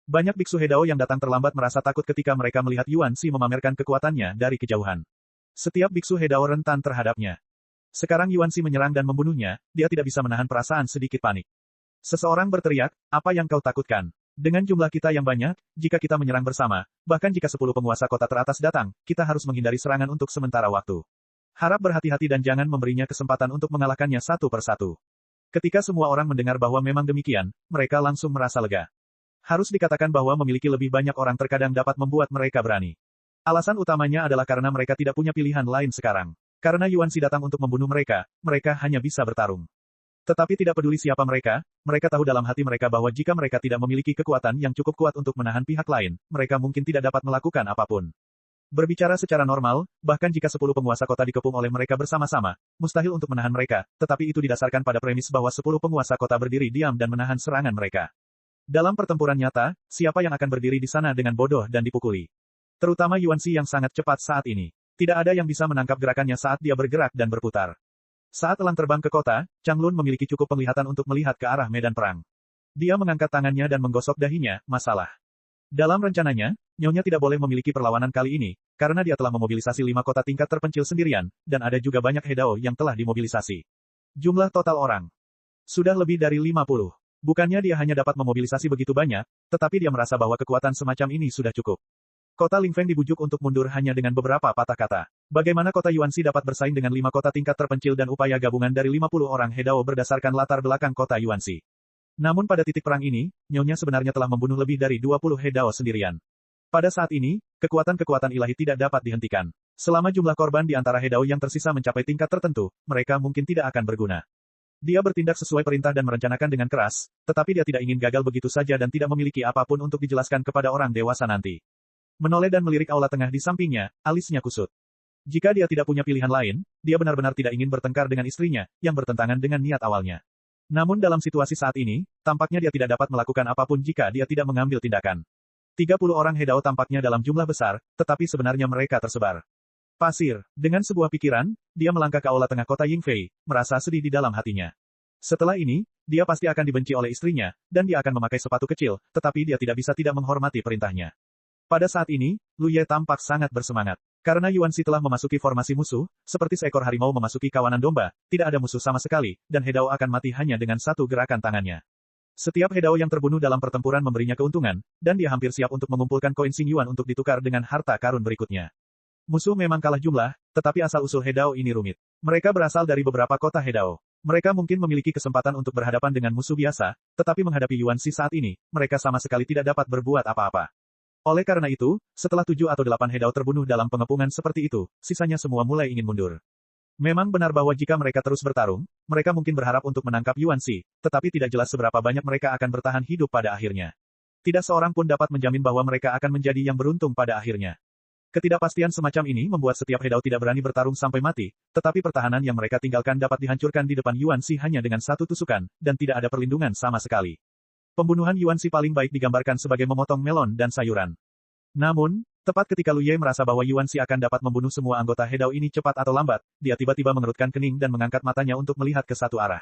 Speaker 1: Banyak biksu He Dao yang datang terlambat merasa takut ketika mereka melihat Yuan Xi memamerkan kekuatannya dari kejauhan. Setiap biksu He Dao rentan terhadapnya. Sekarang Yuan Xi menyerang dan membunuhnya, dia tidak bisa menahan perasaan sedikit panik. Seseorang berteriak, apa yang kau takutkan? Dengan jumlah kita yang banyak, jika kita menyerang bersama, bahkan jika 10 penguasa kota teratas datang, kita harus menghindari serangan untuk sementara waktu. Harap berhati-hati dan jangan memberinya kesempatan untuk mengalahkannya satu persatu. Ketika semua orang mendengar bahwa memang demikian, mereka langsung merasa lega. Harus dikatakan bahwa memiliki lebih banyak orang terkadang dapat membuat mereka berani. Alasan utamanya adalah karena mereka tidak punya pilihan lain sekarang. Karena Yuan Xi datang untuk membunuh mereka, mereka hanya bisa bertarung. Tetapi tidak peduli siapa mereka tahu dalam hati mereka bahwa jika mereka tidak memiliki kekuatan yang cukup kuat untuk menahan pihak lain, mereka mungkin tidak dapat melakukan apapun. Berbicara secara normal, bahkan jika 10 penguasa kota dikepung oleh mereka bersama-sama, mustahil untuk menahan mereka, tetapi itu didasarkan pada premis bahwa 10 penguasa kota berdiri diam dan menahan serangan mereka. Dalam pertempuran nyata, siapa yang akan berdiri di sana dengan bodoh dan dipukuli? Terutama Yuan Xi yang sangat cepat saat ini. Tidak ada yang bisa menangkap gerakannya saat dia bergerak dan berputar. Saat elang terbang ke kota, Chang Lun memiliki cukup penglihatan untuk melihat ke arah medan perang. Dia mengangkat tangannya dan menggosok dahinya, masalah. Dalam rencananya, Nyonya tidak boleh memiliki perlawanan kali ini, karena dia telah memobilisasi 5 kota tingkat terpencil sendirian, dan ada juga banyak He Dao yang telah dimobilisasi. Jumlah total orang sudah lebih dari 50. Bukannya dia hanya dapat memobilisasi begitu banyak, tetapi dia merasa bahwa kekuatan semacam ini sudah cukup. Kota Lingfeng dibujuk untuk mundur hanya dengan beberapa patah kata. Bagaimana kota Yuan Xi dapat bersaing dengan 5 kota tingkat terpencil dan upaya gabungan dari 50 orang He Dao berdasarkan latar belakang kota Yuan Xi. Namun pada titik perang ini, Nyonya sebenarnya telah membunuh lebih dari 20 He Dao sendirian. Pada saat ini, kekuatan-kekuatan ilahi tidak dapat dihentikan. Selama jumlah korban di antara He Dao yang tersisa mencapai tingkat tertentu, mereka mungkin tidak akan berguna. Dia bertindak sesuai perintah dan merencanakan dengan keras, tetapi dia tidak ingin gagal begitu saja dan tidak memiliki apapun untuk dijelaskan kepada orang dewasa nanti. Menoleh dan melirik aula tengah di sampingnya, alisnya kusut. Jika dia tidak punya pilihan lain, dia benar-benar tidak ingin bertengkar dengan istrinya, yang bertentangan dengan niat awalnya. Namun dalam situasi saat ini, tampaknya dia tidak dapat melakukan apapun jika dia tidak mengambil tindakan. 30 orang He Dao tampaknya dalam jumlah besar, tetapi sebenarnya mereka tersebar. Pasir, dengan sebuah pikiran, dia melangkah ke aula tengah kota Yingfei, merasa sedih di dalam hatinya. Setelah ini, dia pasti akan dibenci oleh istrinya, dan dia akan memakai sepatu kecil, tetapi dia tidak bisa tidak menghormati perintahnya. Pada saat ini, Lu Ye tampak sangat bersemangat. Karena Yuan Xi telah memasuki formasi musuh, seperti seekor harimau memasuki kawanan domba, tidak ada musuh sama sekali, dan He Dao akan mati hanya dengan satu gerakan tangannya. Setiap He Dao yang terbunuh dalam pertempuran memberinya keuntungan, dan dia hampir siap untuk mengumpulkan koin Xing Yuan untuk ditukar dengan harta karun berikutnya. Musuh memang kalah jumlah, tetapi asal-usul He Dao ini rumit. Mereka berasal dari beberapa kota He Dao. Mereka mungkin memiliki kesempatan untuk berhadapan dengan musuh biasa, tetapi menghadapi Yuan Xi saat ini, mereka sama sekali tidak dapat berbuat apa-apa. Oleh karena itu, setelah 7 atau 8 Hedao terbunuh dalam pengepungan seperti itu, sisanya semua mulai ingin mundur. Memang benar bahwa jika mereka terus bertarung, mereka mungkin berharap untuk menangkap Yuan Shi, tetapi tidak jelas seberapa banyak mereka akan bertahan hidup pada akhirnya. Tidak seorang pun dapat menjamin bahwa mereka akan menjadi yang beruntung pada akhirnya. Ketidakpastian semacam ini membuat setiap Hedao tidak berani bertarung sampai mati, tetapi pertahanan yang mereka tinggalkan dapat dihancurkan di depan Yuan Shi hanya dengan satu tusukan, dan tidak ada perlindungan sama sekali. Pembunuhan Yuan Shi paling baik digambarkan sebagai memotong melon dan sayuran. Namun, tepat ketika Lu Ye merasa bahwa Yuan Shi akan dapat membunuh semua anggota Hedao ini cepat atau lambat, dia tiba-tiba mengerutkan kening dan mengangkat matanya untuk melihat ke satu arah.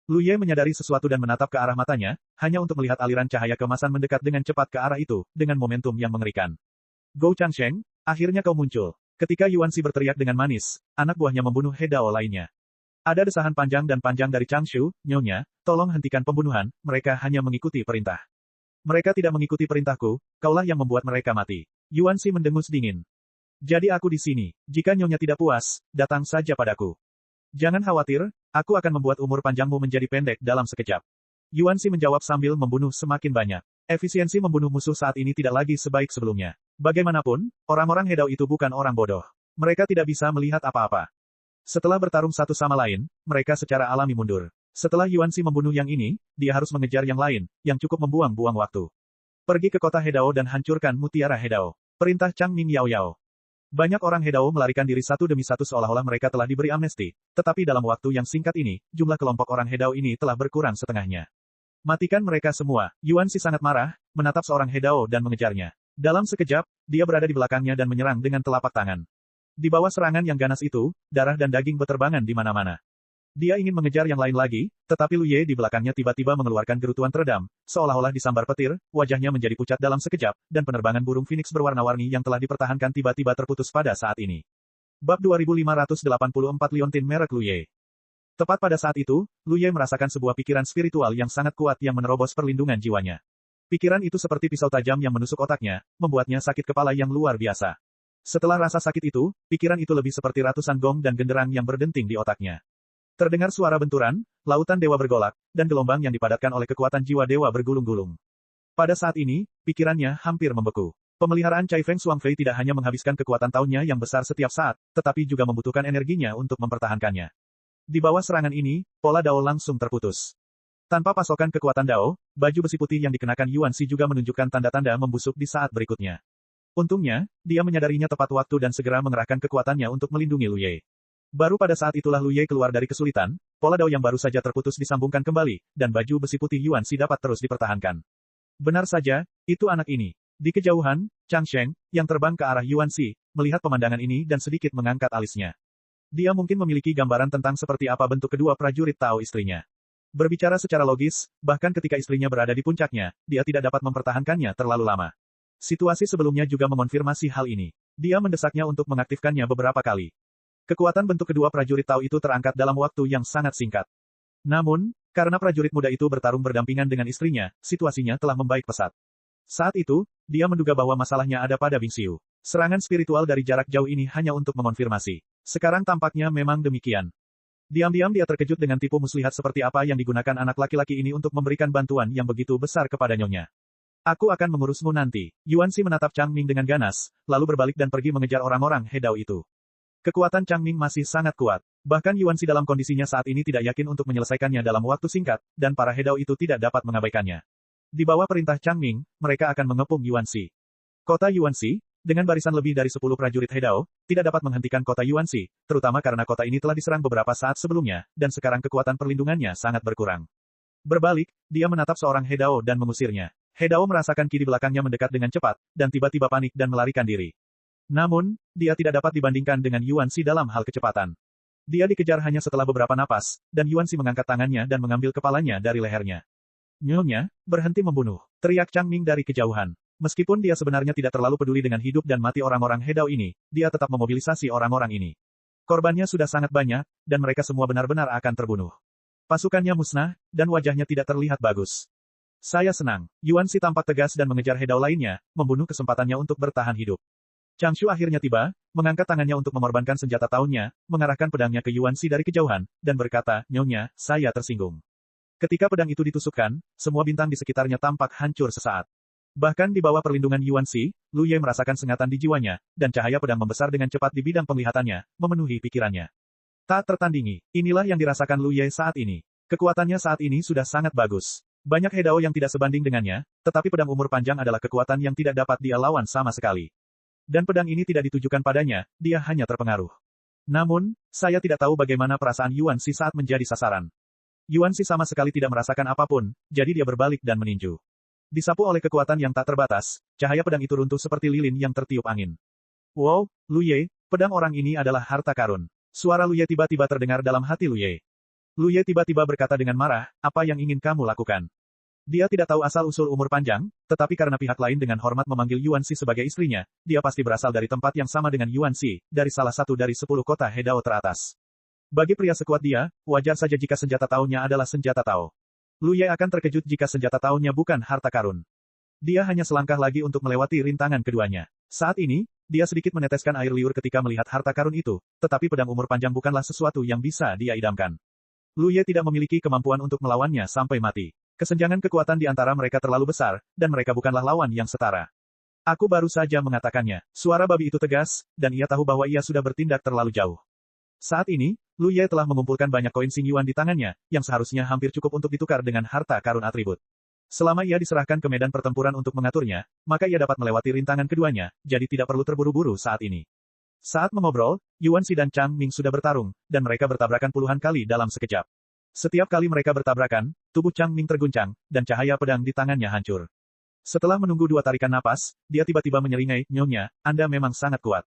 Speaker 1: Lu Ye menyadari sesuatu dan menatap ke arah matanya, hanya untuk melihat aliran cahaya keemasan mendekat dengan cepat ke arah itu, dengan momentum yang mengerikan. Gou Changsheng, akhirnya kau muncul. Ketika Yuan Shi berteriak dengan manis, anak buahnya membunuh Hedao lainnya. Ada desahan panjang dan panjang dari Changshu, nyonya, tolong hentikan pembunuhan, mereka hanya mengikuti perintah. Mereka tidak mengikuti perintahku, kaulah yang membuat mereka mati. Yuan Shi mendengus dingin. Jadi aku di sini, jika nyonya tidak puas, datang saja padaku. Jangan khawatir, aku akan membuat umur panjangmu menjadi pendek dalam sekejap. Yuan Shi menjawab sambil membunuh semakin banyak. Efisiensi membunuh musuh saat ini tidak lagi sebaik sebelumnya. Bagaimanapun, orang-orang Hedao itu bukan orang bodoh. Mereka tidak bisa melihat apa-apa. Setelah bertarung satu sama lain, mereka secara alami mundur. Setelah Yuan Shi membunuh yang ini, dia harus mengejar yang lain, yang cukup membuang-buang waktu. Pergi ke kota Hedao dan hancurkan mutiara Hedao. Perintah Chang Ming Yao Yao. Banyak orang Hedao melarikan diri satu demi satu seolah-olah mereka telah diberi amnesti, tetapi dalam waktu yang singkat ini, jumlah kelompok orang Hedao ini telah berkurang setengahnya. Matikan mereka semua. Yuan Shi sangat marah, menatap seorang Hedao dan mengejarnya. Dalam sekejap, dia berada di belakangnya dan menyerang dengan telapak tangan. Di bawah serangan yang ganas itu, darah dan daging beterbangan di mana-mana. Dia ingin mengejar yang lain lagi, tetapi Lu Ye di belakangnya tiba-tiba mengeluarkan gerutuan teredam, seolah-olah disambar petir, wajahnya menjadi pucat dalam sekejap, dan penerbangan burung phoenix berwarna-warni yang telah dipertahankan tiba-tiba terputus pada saat ini. Bab 2584 Liontin merek Lu Ye. Tepat pada saat itu, Lu Ye merasakan sebuah pikiran spiritual yang sangat kuat yang menerobos perlindungan jiwanya. Pikiran itu seperti pisau tajam yang menusuk otaknya, membuatnya sakit kepala yang luar biasa. Setelah rasa sakit itu, pikiran itu lebih seperti ratusan gong dan genderang yang berdenting di otaknya. Terdengar suara benturan, lautan dewa bergolak, dan gelombang yang dipadatkan oleh kekuatan jiwa dewa bergulung-gulung. Pada saat ini, pikirannya hampir membeku. Pemeliharaan Cai Feng Shuangfei tidak hanya menghabiskan kekuatan tahunnya yang besar setiap saat, tetapi juga membutuhkan energinya untuk mempertahankannya. Di bawah serangan ini, pola Dao langsung terputus. Tanpa pasokan kekuatan Dao, baju besi putih yang dikenakan Yuan Shi juga menunjukkan tanda-tanda membusuk di saat berikutnya. Untungnya, dia menyadarinya tepat waktu dan segera mengerahkan kekuatannya untuk melindungi Lu Ye. Baru pada saat itulah Lu Ye keluar dari kesulitan, pola Dao yang baru saja terputus disambungkan kembali, dan baju besi putih Yuan Shi dapat terus dipertahankan. Benar saja, itu anak ini. Di kejauhan, Changsheng, yang terbang ke arah Yuan Shi, melihat pemandangan ini dan sedikit mengangkat alisnya. Dia mungkin memiliki gambaran tentang seperti apa bentuk kedua prajurit Tao istrinya. Berbicara secara logis, bahkan ketika istrinya berada di puncaknya, dia tidak dapat mempertahankannya terlalu lama. Situasi sebelumnya juga mengonfirmasi hal ini. Dia mendesaknya untuk mengaktifkannya beberapa kali. Kekuatan bentuk kedua prajurit Tao itu terangkat dalam waktu yang sangat singkat. Namun, karena prajurit muda itu bertarung berdampingan dengan istrinya, situasinya telah membaik pesat. Saat itu, dia menduga bahwa masalahnya ada pada Bing Xiu. Serangan spiritual dari jarak jauh ini hanya untuk mengonfirmasi. Sekarang tampaknya memang demikian. Diam-diam dia terkejut dengan tipu muslihat seperti apa yang digunakan anak laki-laki ini untuk memberikan bantuan yang begitu besar kepada nyonya. Aku akan mengurusmu nanti. Yuan Shi menatap Chang Ming dengan ganas, lalu berbalik dan pergi mengejar orang-orang Hedao itu. Kekuatan Chang Ming masih sangat kuat. Bahkan Yuan Shi dalam kondisinya saat ini tidak yakin untuk menyelesaikannya dalam waktu singkat, dan para Hedao itu tidak dapat mengabaikannya. Di bawah perintah Chang Ming, mereka akan mengepung Yuan Shi. Kota Yuan Shi, dengan barisan lebih dari 10 prajurit Hedao, tidak dapat menghentikan kota Yuan Shi, terutama karena kota ini telah diserang beberapa saat sebelumnya, dan sekarang kekuatan perlindungannya sangat berkurang. Berbalik, dia menatap seorang Hedao dan mengusirnya. Hedao merasakan ki di belakangnya mendekat dengan cepat, dan tiba-tiba panik dan melarikan diri. Namun, dia tidak dapat dibandingkan dengan Yuan Shi dalam hal kecepatan. Dia dikejar hanya setelah beberapa napas, dan Yuan Shi mengangkat tangannya dan mengambil kepalanya dari lehernya. Nyonya, berhenti membunuh, teriak Chang Ming dari kejauhan. Meskipun dia sebenarnya tidak terlalu peduli dengan hidup dan mati orang-orang Hedao ini, dia tetap memobilisasi orang-orang ini. Korbannya sudah sangat banyak, dan mereka semua benar-benar akan terbunuh. Pasukannya musnah, dan wajahnya tidak terlihat bagus. Saya senang. Yuan Shi tampak tegas dan mengejar Hedao lainnya, membunuh kesempatannya untuk bertahan hidup. Changshu akhirnya tiba, mengangkat tangannya untuk mengorbankan senjata tahunnya, mengarahkan pedangnya ke Yuan Shi dari kejauhan, dan berkata, Nyonya, saya tersinggung. Ketika pedang itu ditusukkan, semua bintang di sekitarnya tampak hancur sesaat. Bahkan di bawah perlindungan Yuan Si, Lu Ye merasakan sengatan di jiwanya, dan cahaya pedang membesar dengan cepat di bidang penglihatannya, memenuhi pikirannya. Tak tertandingi, inilah yang dirasakan Lu Ye saat ini. Kekuatannya saat ini sudah sangat bagus. Banyak Hedao yang tidak sebanding dengannya, tetapi pedang umur panjang adalah kekuatan yang tidak dapat dia lawan sama sekali. Dan pedang ini tidak ditujukan padanya, dia hanya terpengaruh. Namun, saya tidak tahu bagaimana perasaan Yuan Si saat menjadi sasaran. Yuan Si sama sekali tidak merasakan apapun, jadi dia berbalik dan meninju. Disapu oleh kekuatan yang tak terbatas, cahaya pedang itu runtuh seperti lilin yang tertiup angin. Wow, Lu Ye, pedang orang ini adalah harta karun. Suara Lu Ye tiba-tiba terdengar dalam hati Lu Ye. Lu Ye tiba-tiba berkata dengan marah, apa yang ingin kamu lakukan? Dia tidak tahu asal-usul umur panjang, tetapi karena pihak lain dengan hormat memanggil Yuan Si sebagai istrinya, dia pasti berasal dari tempat yang sama dengan Yuan Si, dari salah satu dari 10 kota Hedao teratas. Bagi pria sekuat dia, wajar saja jika senjata taunya adalah senjata tao. Lu Ye akan terkejut jika senjata taunya bukan harta karun. Dia hanya selangkah lagi untuk melewati rintangan keduanya. Saat ini, dia sedikit meneteskan air liur ketika melihat harta karun itu, tetapi pedang umur panjang bukanlah sesuatu yang bisa dia idamkan. Lu Ye tidak memiliki kemampuan untuk melawannya sampai mati. Kesenjangan kekuatan di antara mereka terlalu besar, dan mereka bukanlah lawan yang setara. Aku baru saja mengatakannya. Suara babi itu tegas, dan ia tahu bahwa ia sudah bertindak terlalu jauh. Saat ini, Lu Ye telah mengumpulkan banyak koin Xing Yuan di tangannya, yang seharusnya hampir cukup untuk ditukar dengan harta karun atribut. Selama ia diserahkan ke medan pertempuran untuk mengaturnya, maka ia dapat melewati rintangan keduanya, jadi tidak perlu terburu-buru saat ini. Saat mengobrol, Yuan Si dan Chang Ming sudah bertarung, dan mereka bertabrakan puluhan kali dalam sekejap. Setiap kali mereka bertabrakan, tubuh Chang Ming terguncang, dan cahaya pedang di tangannya hancur. Setelah menunggu 2 tarikan napas, dia tiba-tiba menyeringai, Nyonya, Anda memang sangat kuat.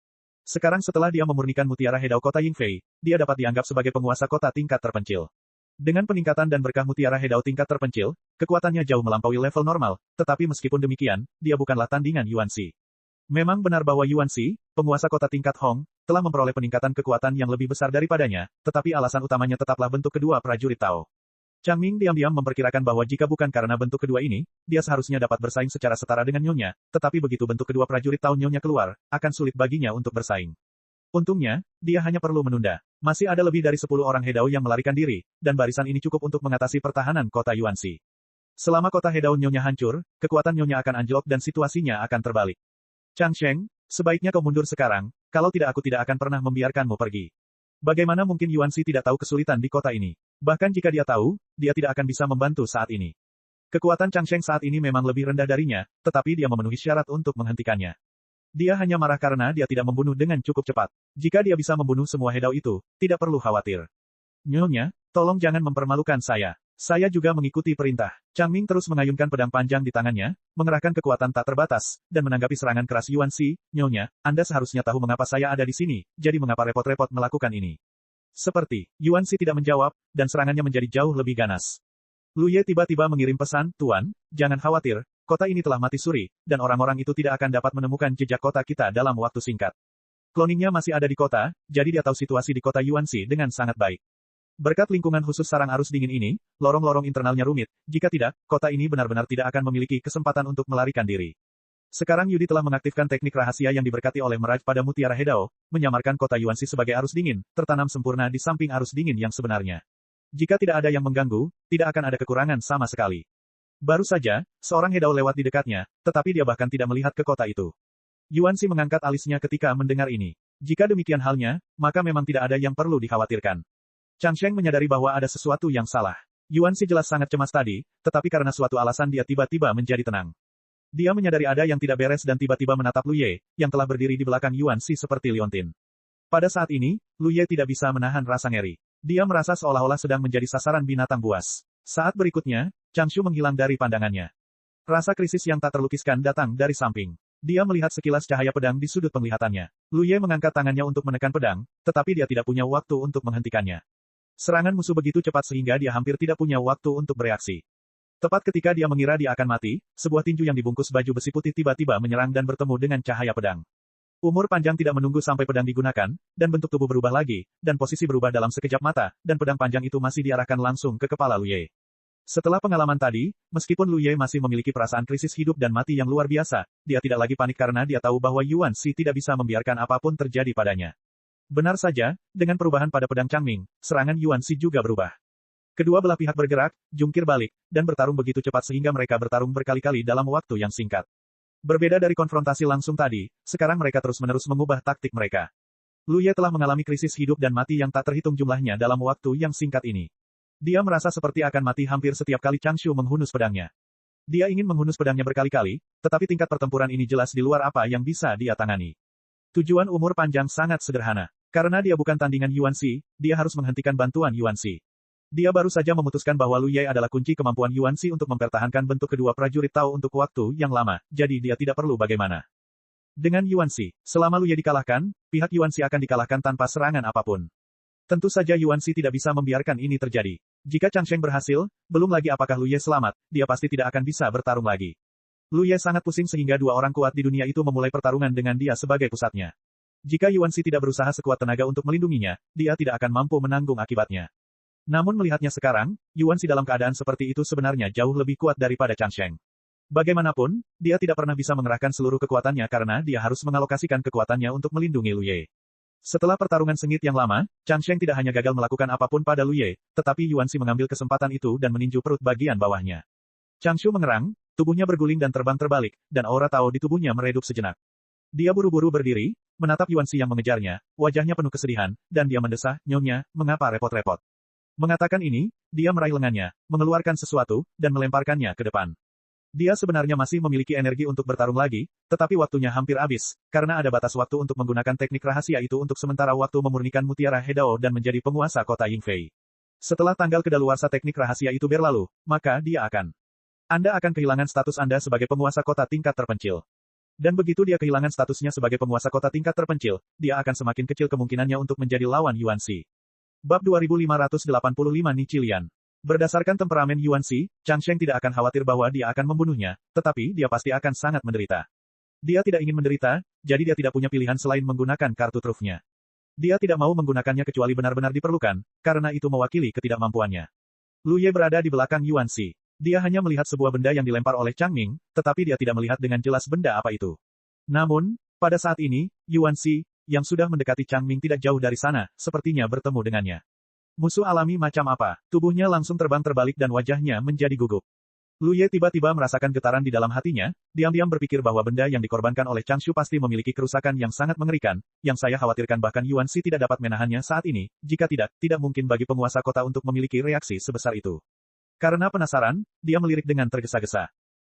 Speaker 1: Sekarang setelah dia memurnikan mutiara Hedao kota Yingfei, dia dapat dianggap sebagai penguasa kota tingkat terpencil. Dengan peningkatan dan berkah mutiara Hedao tingkat terpencil, kekuatannya jauh melampaui level normal, tetapi meskipun demikian, dia bukanlah tandingan Yuan Si. Memang benar bahwa Yuan Si, penguasa kota tingkat Hong, telah memperoleh peningkatan kekuatan yang lebih besar daripadanya, tetapi alasan utamanya tetaplah bentuk kedua prajurit Tao. Chang Ming diam-diam memperkirakan bahwa jika bukan karena bentuk kedua ini, dia seharusnya dapat bersaing secara setara dengan Nyonya, tetapi begitu bentuk kedua prajurit Tao Nyonya keluar, akan sulit baginya untuk bersaing. Untungnya, dia hanya perlu menunda. Masih ada lebih dari 10 orang Hedao yang melarikan diri, dan barisan ini cukup untuk mengatasi pertahanan kota Yuan Si. Selama kota Hedao Nyonya hancur, kekuatan Nyonya akan anjlok dan situasinya akan terbalik. Chang Sheng, sebaiknya kau mundur sekarang, kalau tidak aku tidak akan pernah membiarkanmu pergi. Bagaimana mungkin Yuan Si tidak tahu kesulitan di kota ini? Bahkan jika dia tahu, dia tidak akan bisa membantu saat ini. Kekuatan Chang Sheng saat ini memang lebih rendah darinya, tetapi dia memenuhi syarat untuk menghentikannya. Dia hanya marah karena dia tidak membunuh dengan cukup cepat. Jika dia bisa membunuh semua Hedao itu, tidak perlu khawatir. Nyonya, tolong jangan mempermalukan saya. Saya juga mengikuti perintah. Chang Ming terus mengayunkan pedang panjang di tangannya, mengerahkan kekuatan tak terbatas, dan menanggapi serangan keras Yuan Si, Nyonya, Anda seharusnya tahu mengapa saya ada di sini, jadi mengapa repot-repot melakukan ini. Seperti, Yuan Si tidak menjawab, dan serangannya menjadi jauh lebih ganas. Lu Ye tiba-tiba mengirim pesan, Tuan, jangan khawatir, kota ini telah mati suri, dan orang-orang itu tidak akan dapat menemukan jejak kota kita dalam waktu singkat. Cloningnya masih ada di kota, jadi dia tahu situasi di kota Yuan Si dengan sangat baik. Berkat lingkungan khusus sarang arus dingin ini, lorong-lorong internalnya rumit, jika tidak, kota ini benar-benar tidak akan memiliki kesempatan untuk melarikan diri. Sekarang Yudi telah mengaktifkan teknik rahasia yang diberkati oleh Meraj pada mutiara Hedao, menyamarkan kota Yuan Si sebagai arus dingin, tertanam sempurna di samping arus dingin yang sebenarnya. Jika tidak ada yang mengganggu, tidak akan ada kekurangan sama sekali. Baru saja, seorang Hedao lewat di dekatnya, tetapi dia bahkan tidak melihat ke kota itu. Yuan Si mengangkat alisnya ketika mendengar ini. Jika demikian halnya, maka memang tidak ada yang perlu dikhawatirkan. Chang Sheng menyadari bahwa ada sesuatu yang salah. Yuan Si jelas sangat cemas tadi, tetapi karena suatu alasan dia tiba-tiba menjadi tenang. Dia menyadari ada yang tidak beres dan tiba-tiba menatap Lu Ye, yang telah berdiri di belakang Yuan Si seperti liontin. Pada saat ini, Lu Ye tidak bisa menahan rasa ngeri. Dia merasa seolah-olah sedang menjadi sasaran binatang buas. Saat berikutnya, Chang Shu menghilang dari pandangannya. Rasa krisis yang tak terlukiskan datang dari samping. Dia melihat sekilas cahaya pedang di sudut penglihatannya. Lu Ye mengangkat tangannya untuk menekan pedang, tetapi dia tidak punya waktu untuk menghentikannya. Serangan musuh begitu cepat sehingga dia hampir tidak punya waktu untuk bereaksi. Tepat ketika dia mengira dia akan mati, sebuah tinju yang dibungkus baju besi putih tiba-tiba menyerang dan bertemu dengan cahaya pedang. Umur panjang tidak menunggu sampai pedang digunakan, dan bentuk tubuh berubah lagi, dan posisi berubah dalam sekejap mata, dan pedang panjang itu masih diarahkan langsung ke kepala Lu Ye. Setelah pengalaman tadi, meskipun Lu Ye masih memiliki perasaan krisis hidup dan mati yang luar biasa, dia tidak lagi panik karena dia tahu bahwa Yuan Si tidak bisa membiarkan apapun terjadi padanya. Benar saja, dengan perubahan pada pedang Chang Ming, serangan Yuan Si juga berubah. Kedua belah pihak bergerak, jungkir balik, dan bertarung begitu cepat sehingga mereka bertarung berkali-kali dalam waktu yang singkat. Berbeda dari konfrontasi langsung tadi, sekarang mereka terus-menerus mengubah taktik mereka. Lu Ye telah mengalami krisis hidup dan mati yang tak terhitung jumlahnya dalam waktu yang singkat ini. Dia merasa seperti akan mati hampir setiap kali Changshu menghunus pedangnya. Dia ingin menghunus pedangnya berkali-kali, tetapi tingkat pertempuran ini jelas di luar apa yang bisa dia tangani. Tujuan umur panjang sangat sederhana. Karena dia bukan tandingan Yuan Shi, dia harus menghentikan bantuan Yuan Shi. Dia baru saja memutuskan bahwa Lu Ye adalah kunci kemampuan Yuan Shi untuk mempertahankan bentuk kedua prajurit Tao untuk waktu yang lama, jadi dia tidak perlu bagaimana. Dengan Yuan Shi, selama Lu Ye dikalahkan, pihak Yuan Shi akan dikalahkan tanpa serangan apapun. Tentu saja Yuan Shi tidak bisa membiarkan ini terjadi. Jika Chang Sheng berhasil, belum lagi apakah Lu Ye selamat, dia pasti tidak akan bisa bertarung lagi. Lu Ye sangat pusing sehingga dua orang kuat di dunia itu memulai pertarungan dengan dia sebagai pusatnya. Jika Yuan Shi tidak berusaha sekuat tenaga untuk melindunginya, dia tidak akan mampu menanggung akibatnya. Namun melihatnya sekarang, Yuan Shi dalam keadaan seperti itu sebenarnya jauh lebih kuat daripada Chang Sheng. Bagaimanapun, dia tidak pernah bisa mengerahkan seluruh kekuatannya karena dia harus mengalokasikan kekuatannya untuk melindungi Lu Ye. Setelah pertarungan sengit yang lama, Chang Sheng tidak hanya gagal melakukan apapun pada Lu Ye, tetapi Yuan Shi mengambil kesempatan itu dan meninju perut bagian bawahnya. Chang Shu mengerang, tubuhnya berguling dan terbang terbalik, dan aura Tao di tubuhnya meredup sejenak. Dia buru-buru berdiri, menatap Yuan Shi yang mengejarnya, wajahnya penuh kesedihan, dan dia mendesah, "Nyonya, mengapa repot-repot?" Mengatakan ini, dia meraih lengannya, mengeluarkan sesuatu, dan melemparkannya ke depan. Dia sebenarnya masih memiliki energi untuk bertarung lagi, tetapi waktunya hampir habis, karena ada batas waktu untuk menggunakan teknik rahasia itu untuk sementara waktu memurnikan mutiara Hedao dan menjadi penguasa kota Yingfei. Setelah tanggal kedaluarsa teknik rahasia itu berlalu, maka Anda akan kehilangan status Anda sebagai penguasa kota tingkat terpencil. Dan begitu dia kehilangan statusnya sebagai penguasa kota tingkat terpencil, dia akan semakin kecil kemungkinannya untuk menjadi lawan Yuan Shi. Bab 2585 Ni Cilian. Berdasarkan temperamen Yuan Shi, Chang Sheng tidak akan khawatir bahwa dia akan membunuhnya, tetapi dia pasti akan sangat menderita. Dia tidak ingin menderita, jadi dia tidak punya pilihan selain menggunakan kartu trufnya. Dia tidak mau menggunakannya kecuali benar-benar diperlukan, karena itu mewakili ketidakmampuannya. Lu Ye berada di belakang Yuan Shi. Dia hanya melihat sebuah benda yang dilempar oleh Chang Ming, tetapi dia tidak melihat dengan jelas benda apa itu. Namun, pada saat ini, Yuan Shi, yang sudah mendekati Chang Ming tidak jauh dari sana, sepertinya bertemu dengannya. Musuh alami macam apa? Tubuhnya langsung terbang terbalik dan wajahnya menjadi gugup. Lu Ye tiba-tiba merasakan getaran di dalam hatinya, diam-diam berpikir bahwa benda yang dikorbankan oleh Chang Shu pasti memiliki kerusakan yang sangat mengerikan, yang saya khawatirkan bahkan Yuan Shi tidak dapat menahannya saat ini, jika tidak mungkin bagi penguasa kota untuk memiliki reaksi sebesar itu. Karena penasaran, dia melirik dengan tergesa-gesa.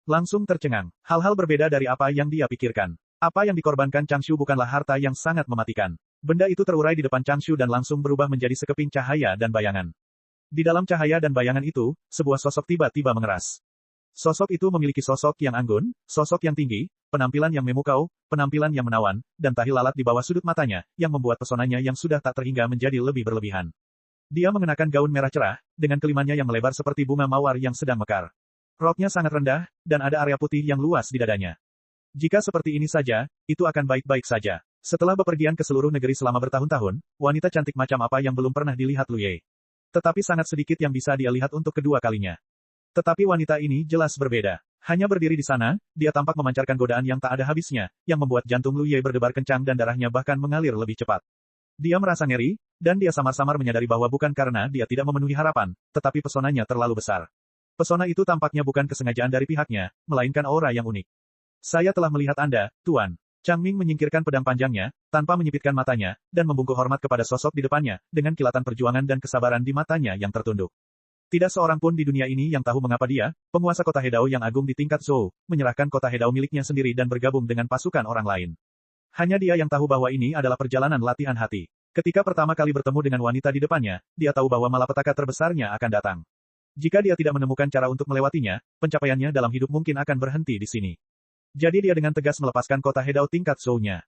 Speaker 1: Langsung tercengang, hal-hal berbeda dari apa yang dia pikirkan. Apa yang dikorbankan Chang Shu bukanlah harta yang sangat mematikan. Benda itu terurai di depan Chang Shu dan langsung berubah menjadi sekeping cahaya dan bayangan. Di dalam cahaya dan bayangan itu, sebuah sosok tiba-tiba mengeras. Sosok itu memiliki sosok yang anggun, sosok yang tinggi, penampilan yang memukau, penampilan yang menawan, dan tahi lalat di bawah sudut matanya, yang membuat pesonanya yang sudah tak terhingga menjadi lebih berlebihan. Dia mengenakan gaun merah cerah, dengan kelimannya yang melebar seperti bunga mawar yang sedang mekar. Roknya sangat rendah, dan ada area putih yang luas di dadanya. Jika seperti ini saja, itu akan baik-baik saja. Setelah bepergian ke seluruh negeri selama bertahun-tahun, wanita cantik macam apa yang belum pernah dilihat Lu Ye. Tetapi sangat sedikit yang bisa dia lihat untuk kedua kalinya. Tetapi wanita ini jelas berbeda. Hanya berdiri di sana, dia tampak memancarkan godaan yang tak ada habisnya, yang membuat jantung Lu Ye berdebar kencang dan darahnya bahkan mengalir lebih cepat. Dia merasa ngeri, dan dia samar-samar menyadari bahwa bukan karena dia tidak memenuhi harapan, tetapi pesonanya terlalu besar. Pesona itu tampaknya bukan kesengajaan dari pihaknya, melainkan aura yang unik. Saya telah melihat Anda, Tuan. Chang Ming menyingkirkan pedang panjangnya, tanpa menyipitkan matanya, dan membungkuk hormat kepada sosok di depannya, dengan kilatan perjuangan dan kesabaran di matanya yang tertunduk. Tidak seorang pun di dunia ini yang tahu mengapa dia, penguasa kota Hedao yang agung di tingkat Zhou, menyerahkan kota Hedao miliknya sendiri dan bergabung dengan pasukan orang lain. Hanya dia yang tahu bahwa ini adalah perjalanan latihan hati. Ketika pertama kali bertemu dengan wanita di depannya, dia tahu bahwa malapetaka terbesarnya akan datang. Jika dia tidak menemukan cara untuk melewatinya, pencapaiannya dalam hidup mungkin akan berhenti di sini. Jadi dia dengan tegas melepaskan kota Hedao tingkat Zhou-nya.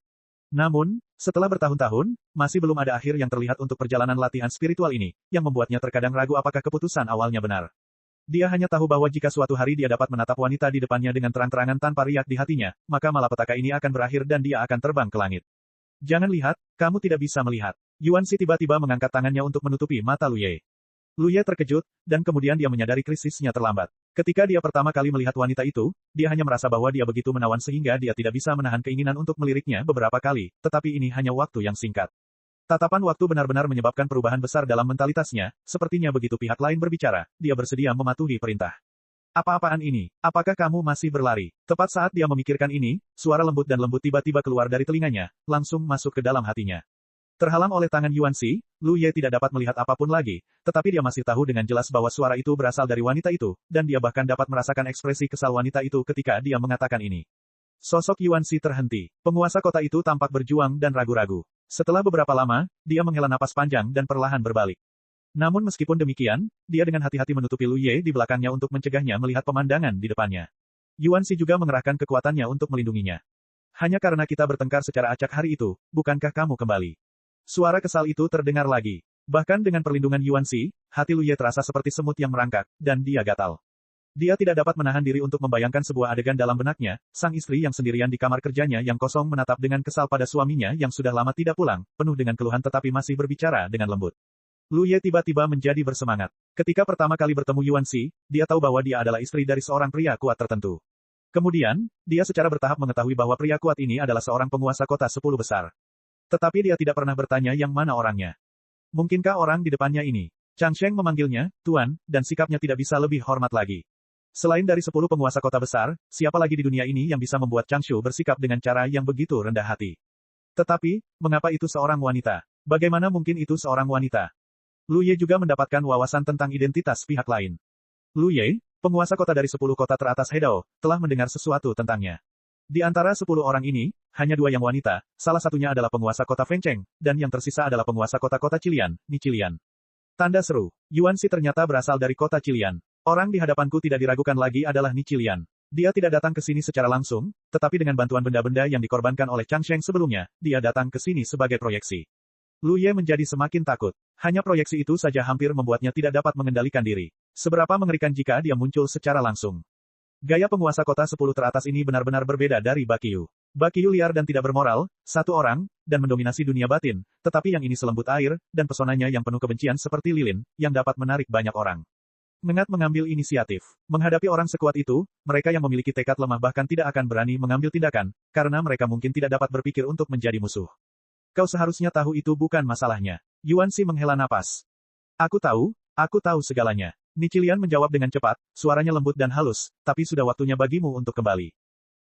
Speaker 1: Namun, setelah bertahun-tahun, masih belum ada akhir yang terlihat untuk perjalanan latihan spiritual ini, yang membuatnya terkadang ragu apakah keputusan awalnya benar. Dia hanya tahu bahwa jika suatu hari dia dapat menatap wanita di depannya dengan terang-terangan tanpa riak di hatinya, maka malapetaka ini akan berakhir dan dia akan terbang ke langit. Jangan lihat, kamu tidak bisa melihat. Yuan Shi tiba-tiba mengangkat tangannya untuk menutupi mata Lu Ye. Lu Ye terkejut, dan kemudian dia menyadari krisisnya terlambat. Ketika dia pertama kali melihat wanita itu, dia hanya merasa bahwa dia begitu menawan sehingga dia tidak bisa menahan keinginan untuk meliriknya beberapa kali, tetapi ini hanya waktu yang singkat. Tatapan waktu benar-benar menyebabkan perubahan besar dalam mentalitasnya, sepertinya begitu pihak lain berbicara, dia bersedia mematuhi perintah. Apa-apaan ini? Apakah kamu masih berlari? Tepat saat dia memikirkan ini, suara lembut dan lembut tiba-tiba keluar dari telinganya, langsung masuk ke dalam hatinya. Terhalang oleh tangan Yuanxi, Lu Ye tidak dapat melihat apapun lagi, tetapi dia masih tahu dengan jelas bahwa suara itu berasal dari wanita itu, dan dia bahkan dapat merasakan ekspresi kesal wanita itu ketika dia mengatakan ini. Sosok Yuanxi terhenti. Penguasa kota itu tampak berjuang dan ragu-ragu. Setelah beberapa lama, dia menghela napas panjang dan perlahan berbalik. Namun meskipun demikian, dia dengan hati-hati menutupi Lu Ye di belakangnya untuk mencegahnya melihat pemandangan di depannya. Yuanxi juga mengerahkan kekuatannya untuk melindunginya. Hanya karena kita bertengkar secara acak hari itu, bukankah kamu kembali? Suara kesal itu terdengar lagi. Bahkan dengan perlindungan Yuanxi, hati Lu Ye terasa seperti semut yang merangkak, dan dia gatal. Dia tidak dapat menahan diri untuk membayangkan sebuah adegan dalam benaknya, sang istri yang sendirian di kamar kerjanya yang kosong menatap dengan kesal pada suaminya yang sudah lama tidak pulang, penuh dengan keluhan tetapi masih berbicara dengan lembut. Lu Ye tiba-tiba menjadi bersemangat. Ketika pertama kali bertemu Yuanxi, dia tahu bahwa dia adalah istri dari seorang pria kuat tertentu. Kemudian, dia secara bertahap mengetahui bahwa pria kuat ini adalah seorang penguasa kota 10 besar. Tetapi dia tidak pernah bertanya yang mana orangnya. Mungkinkah orang di depannya ini? Chang Sheng memanggilnya, Tuan, dan sikapnya tidak bisa lebih hormat lagi. Selain dari 10 penguasa kota besar, siapa lagi di dunia ini yang bisa membuat Chang Shu bersikap dengan cara yang begitu rendah hati? Tetapi, mengapa itu seorang wanita? Bagaimana mungkin itu seorang wanita? Lu Ye juga mendapatkan wawasan tentang identitas pihak lain. Lu Ye, penguasa kota dari 10 kota teratas Hedao, telah mendengar sesuatu tentangnya. Di antara 10 orang ini, hanya 2 yang wanita, salah satunya adalah penguasa kota Fengcheng, dan yang tersisa adalah penguasa kota-kota Qilian, Ni Qilian. Tanda seru, Yuanxi ternyata berasal dari kota Qilian. Orang di hadapanku tidak diragukan lagi adalah Ni Qilian. Dia tidak datang ke sini secara langsung, tetapi dengan bantuan benda-benda yang dikorbankan oleh Chang Sheng sebelumnya, dia datang ke sini sebagai proyeksi. Lu Ye menjadi semakin takut. Hanya proyeksi itu saja hampir membuatnya tidak dapat mengendalikan diri. Seberapa mengerikan jika dia muncul secara langsung. Gaya penguasa kota 10 teratas ini benar-benar berbeda dari Bakyu. Bakyu liar dan tidak bermoral, satu orang, dan mendominasi dunia batin, tetapi yang ini selembut air, dan pesonanya yang penuh kebencian seperti lilin, yang dapat menarik banyak orang. Mengat mengambil inisiatif. Menghadapi orang sekuat itu, mereka yang memiliki tekad lemah bahkan tidak akan berani mengambil tindakan, karena mereka mungkin tidak dapat berpikir untuk menjadi musuh. Kau seharusnya tahu itu bukan masalahnya. Yuanxi menghela napas. Aku tahu segalanya. Ni Qilian menjawab dengan cepat, suaranya lembut dan halus, tapi sudah waktunya bagimu untuk kembali.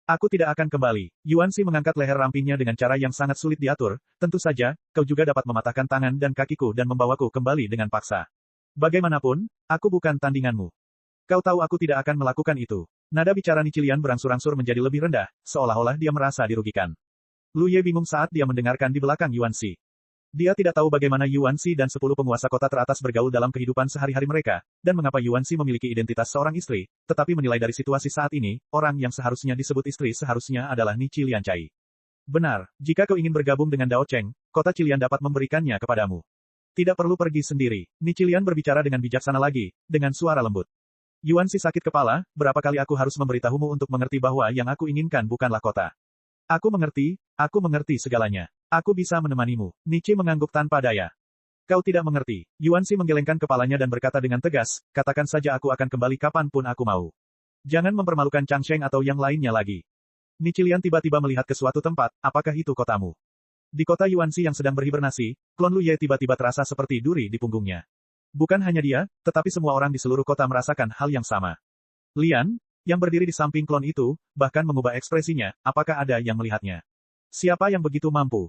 Speaker 1: Aku tidak akan kembali. Yuanxi mengangkat leher rampingnya dengan cara yang sangat sulit diatur, tentu saja, kau juga dapat mematahkan tangan dan kakiku dan membawaku kembali dengan paksa. Bagaimanapun, aku bukan tandinganmu. Kau tahu aku tidak akan melakukan itu. Nada bicara Ni Qilian berangsur-angsur menjadi lebih rendah, seolah-olah dia merasa dirugikan. Lu Ye bingung saat dia mendengarkan di belakang Yuanxi. Dia tidak tahu bagaimana Yuanxi dan 10 penguasa kota teratas bergaul dalam kehidupan sehari-hari mereka, dan mengapa Yuanxi memiliki identitas seorang istri, tetapi menilai dari situasi saat ini, orang yang seharusnya disebut istri seharusnya adalah Ni Qilian Cai. Benar, jika kau ingin bergabung dengan Dao Cheng, kota Qilian dapat memberikannya kepadamu. Tidak perlu pergi sendiri. Ni Qilian berbicara dengan bijaksana lagi, dengan suara lembut. Yuanxi sakit kepala, berapa kali aku harus memberitahumu untuk mengerti bahwa yang aku inginkan bukanlah kota. Aku mengerti segalanya. Aku bisa menemanimu. Nichi mengangguk tanpa daya. Kau tidak mengerti. Yuanxi menggelengkan kepalanya dan berkata dengan tegas, katakan saja aku akan kembali kapanpun aku mau. Jangan mempermalukan Chang Sheng atau yang lainnya lagi. Ni Qilian tiba-tiba melihat ke suatu tempat, apakah itu kotamu? Di kota Yuanxi yang sedang berhibernasi, klon Lu Ye tiba-tiba terasa seperti duri di punggungnya. Bukan hanya dia, tetapi semua orang di seluruh kota merasakan hal yang sama. Lian, yang berdiri di samping klon itu, bahkan mengubah ekspresinya, apakah ada yang melihatnya? Siapa yang begitu mampu?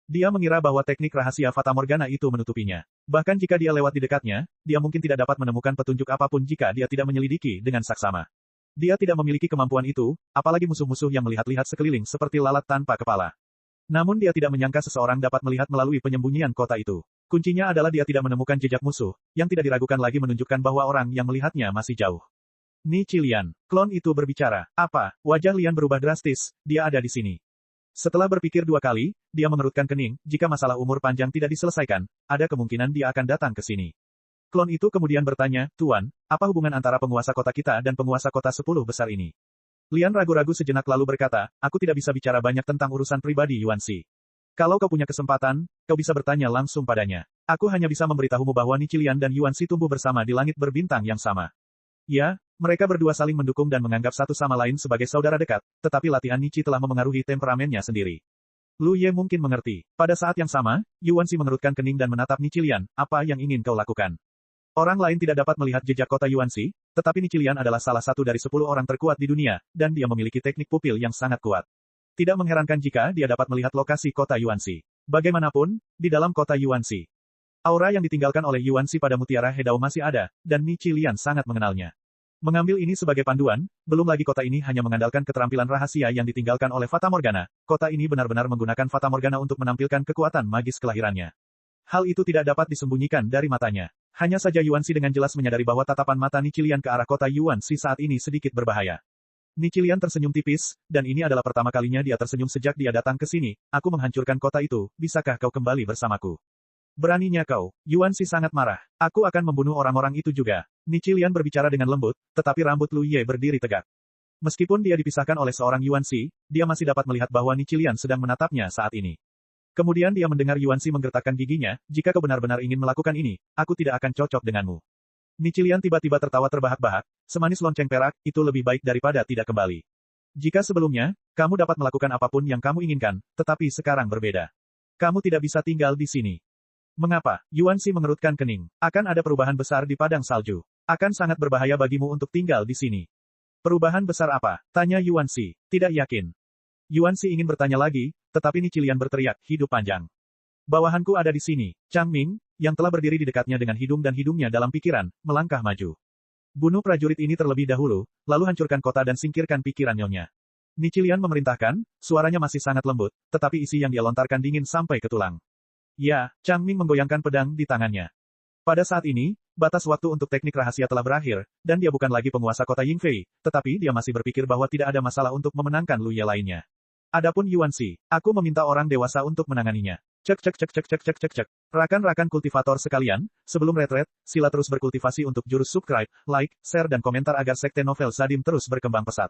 Speaker 1: Dia mengira bahwa teknik rahasia Fata Morgana itu menutupinya. Bahkan jika dia lewat di dekatnya, dia mungkin tidak dapat menemukan petunjuk apapun jika dia tidak menyelidiki dengan saksama. Dia tidak memiliki kemampuan itu, apalagi musuh-musuh yang melihat-lihat sekeliling seperti lalat tanpa kepala. Namun dia tidak menyangka seseorang dapat melihat melalui penyembunyian kota itu. Kuncinya adalah dia tidak menemukan jejak musuh, yang tidak diragukan lagi menunjukkan bahwa orang yang melihatnya masih jauh. Ni Qilian, klon itu berbicara. Apa? Wajah Lian berubah drastis, dia ada di sini. Setelah berpikir 2 kali, dia mengerutkan kening, jika masalah umur panjang tidak diselesaikan, ada kemungkinan dia akan datang ke sini. Klon itu kemudian bertanya, Tuan, apa hubungan antara penguasa kota kita dan penguasa kota 10 besar ini? Lian ragu-ragu sejenak lalu berkata, aku tidak bisa bicara banyak tentang urusan pribadi Yuanxi. Kalau kau punya kesempatan, kau bisa bertanya langsung padanya. Aku hanya bisa memberitahumu bahwa Ni Qilian dan Yuanxi tumbuh bersama di langit berbintang yang sama. Ya, mereka berdua saling mendukung dan menganggap satu sama lain sebagai saudara dekat, tetapi latihan Nichi telah memengaruhi temperamennya sendiri. Lu Ye mungkin mengerti. Pada saat yang sama, Yuanxi mengerutkan kening dan menatap Ni Qilian, apa yang ingin kau lakukan? Orang lain tidak dapat melihat jejak kota Yuanxi, tetapi Nichilian adalah salah satu dari 10 orang terkuat di dunia, dan dia memiliki teknik pupil yang sangat kuat. Tidak mengherankan jika dia dapat melihat lokasi kota Yuanxi. Bagaimanapun, di dalam kota Yuanxi, aura yang ditinggalkan oleh Yuanxi pada Mutiara Hedao masih ada, dan Nichilian sangat mengenalnya. Mengambil ini sebagai panduan, belum lagi kota ini hanya mengandalkan keterampilan rahasia yang ditinggalkan oleh Fata Morgana, kota ini benar-benar menggunakan Fata Morgana untuk menampilkan kekuatan magis kelahirannya. Hal itu tidak dapat disembunyikan dari matanya. Hanya saja Yuanxi dengan jelas menyadari bahwa tatapan mata Nichilian ke arah kota Yuanxi saat ini sedikit berbahaya. Nichilian tersenyum tipis, dan ini adalah pertama kalinya dia tersenyum sejak dia datang ke sini. Aku menghancurkan kota itu, bisakah kau kembali bersamaku? Beraninya kau. Yuanxi sangat marah. Aku akan membunuh orang-orang itu juga. Nichilian berbicara dengan lembut, tetapi rambut Lu Ye berdiri tegak. Meskipun dia dipisahkan oleh seorang Yuanxi, dia masih dapat melihat bahwa Nichilian sedang menatapnya saat ini. Kemudian dia mendengar Yuanxi menggertakkan giginya, jika kau benar-benar ingin melakukan ini, aku tidak akan cocok denganmu. Nichilian tiba-tiba tertawa terbahak-bahak, semanis lonceng perak, itu lebih baik daripada tidak kembali. Jika sebelumnya, kamu dapat melakukan apapun yang kamu inginkan, tetapi sekarang berbeda. Kamu tidak bisa tinggal di sini. Mengapa? Yuanxi mengerutkan kening. Akan ada perubahan besar di padang salju. Akan sangat berbahaya bagimu untuk tinggal di sini. Perubahan besar apa? Tanya Yuanxi. Tidak yakin. Yuanxi ingin bertanya lagi, tetapi Nichilian berteriak, hidup panjang. Bawahanku ada di sini. Chang Ming, yang telah berdiri di dekatnya dengan hidung dan hidungnya dalam pikiran, melangkah maju. Bunuh prajurit ini terlebih dahulu, lalu hancurkan kota dan singkirkan pikiran nyonya. Nichilian memerintahkan, suaranya masih sangat lembut, tetapi isi yang dia lontarkan dingin sampai ke tulang. Ya, Chang Ming menggoyangkan pedang di tangannya. Pada saat ini, batas waktu untuk teknik rahasia telah berakhir, dan dia bukan lagi penguasa kota Yingfei, tetapi dia masih berpikir bahwa tidak ada masalah untuk memenangkan Lu Ye lainnya. Adapun Yuanxi, aku meminta orang dewasa untuk menanganinya. Cek cek cek cek cek cek cek cek. Rakan-rakan kultivator sekalian, sebelum retret, sila terus berkultivasi untuk jurus subscribe, like, share dan komentar agar sekte novel Sadim terus berkembang pesat.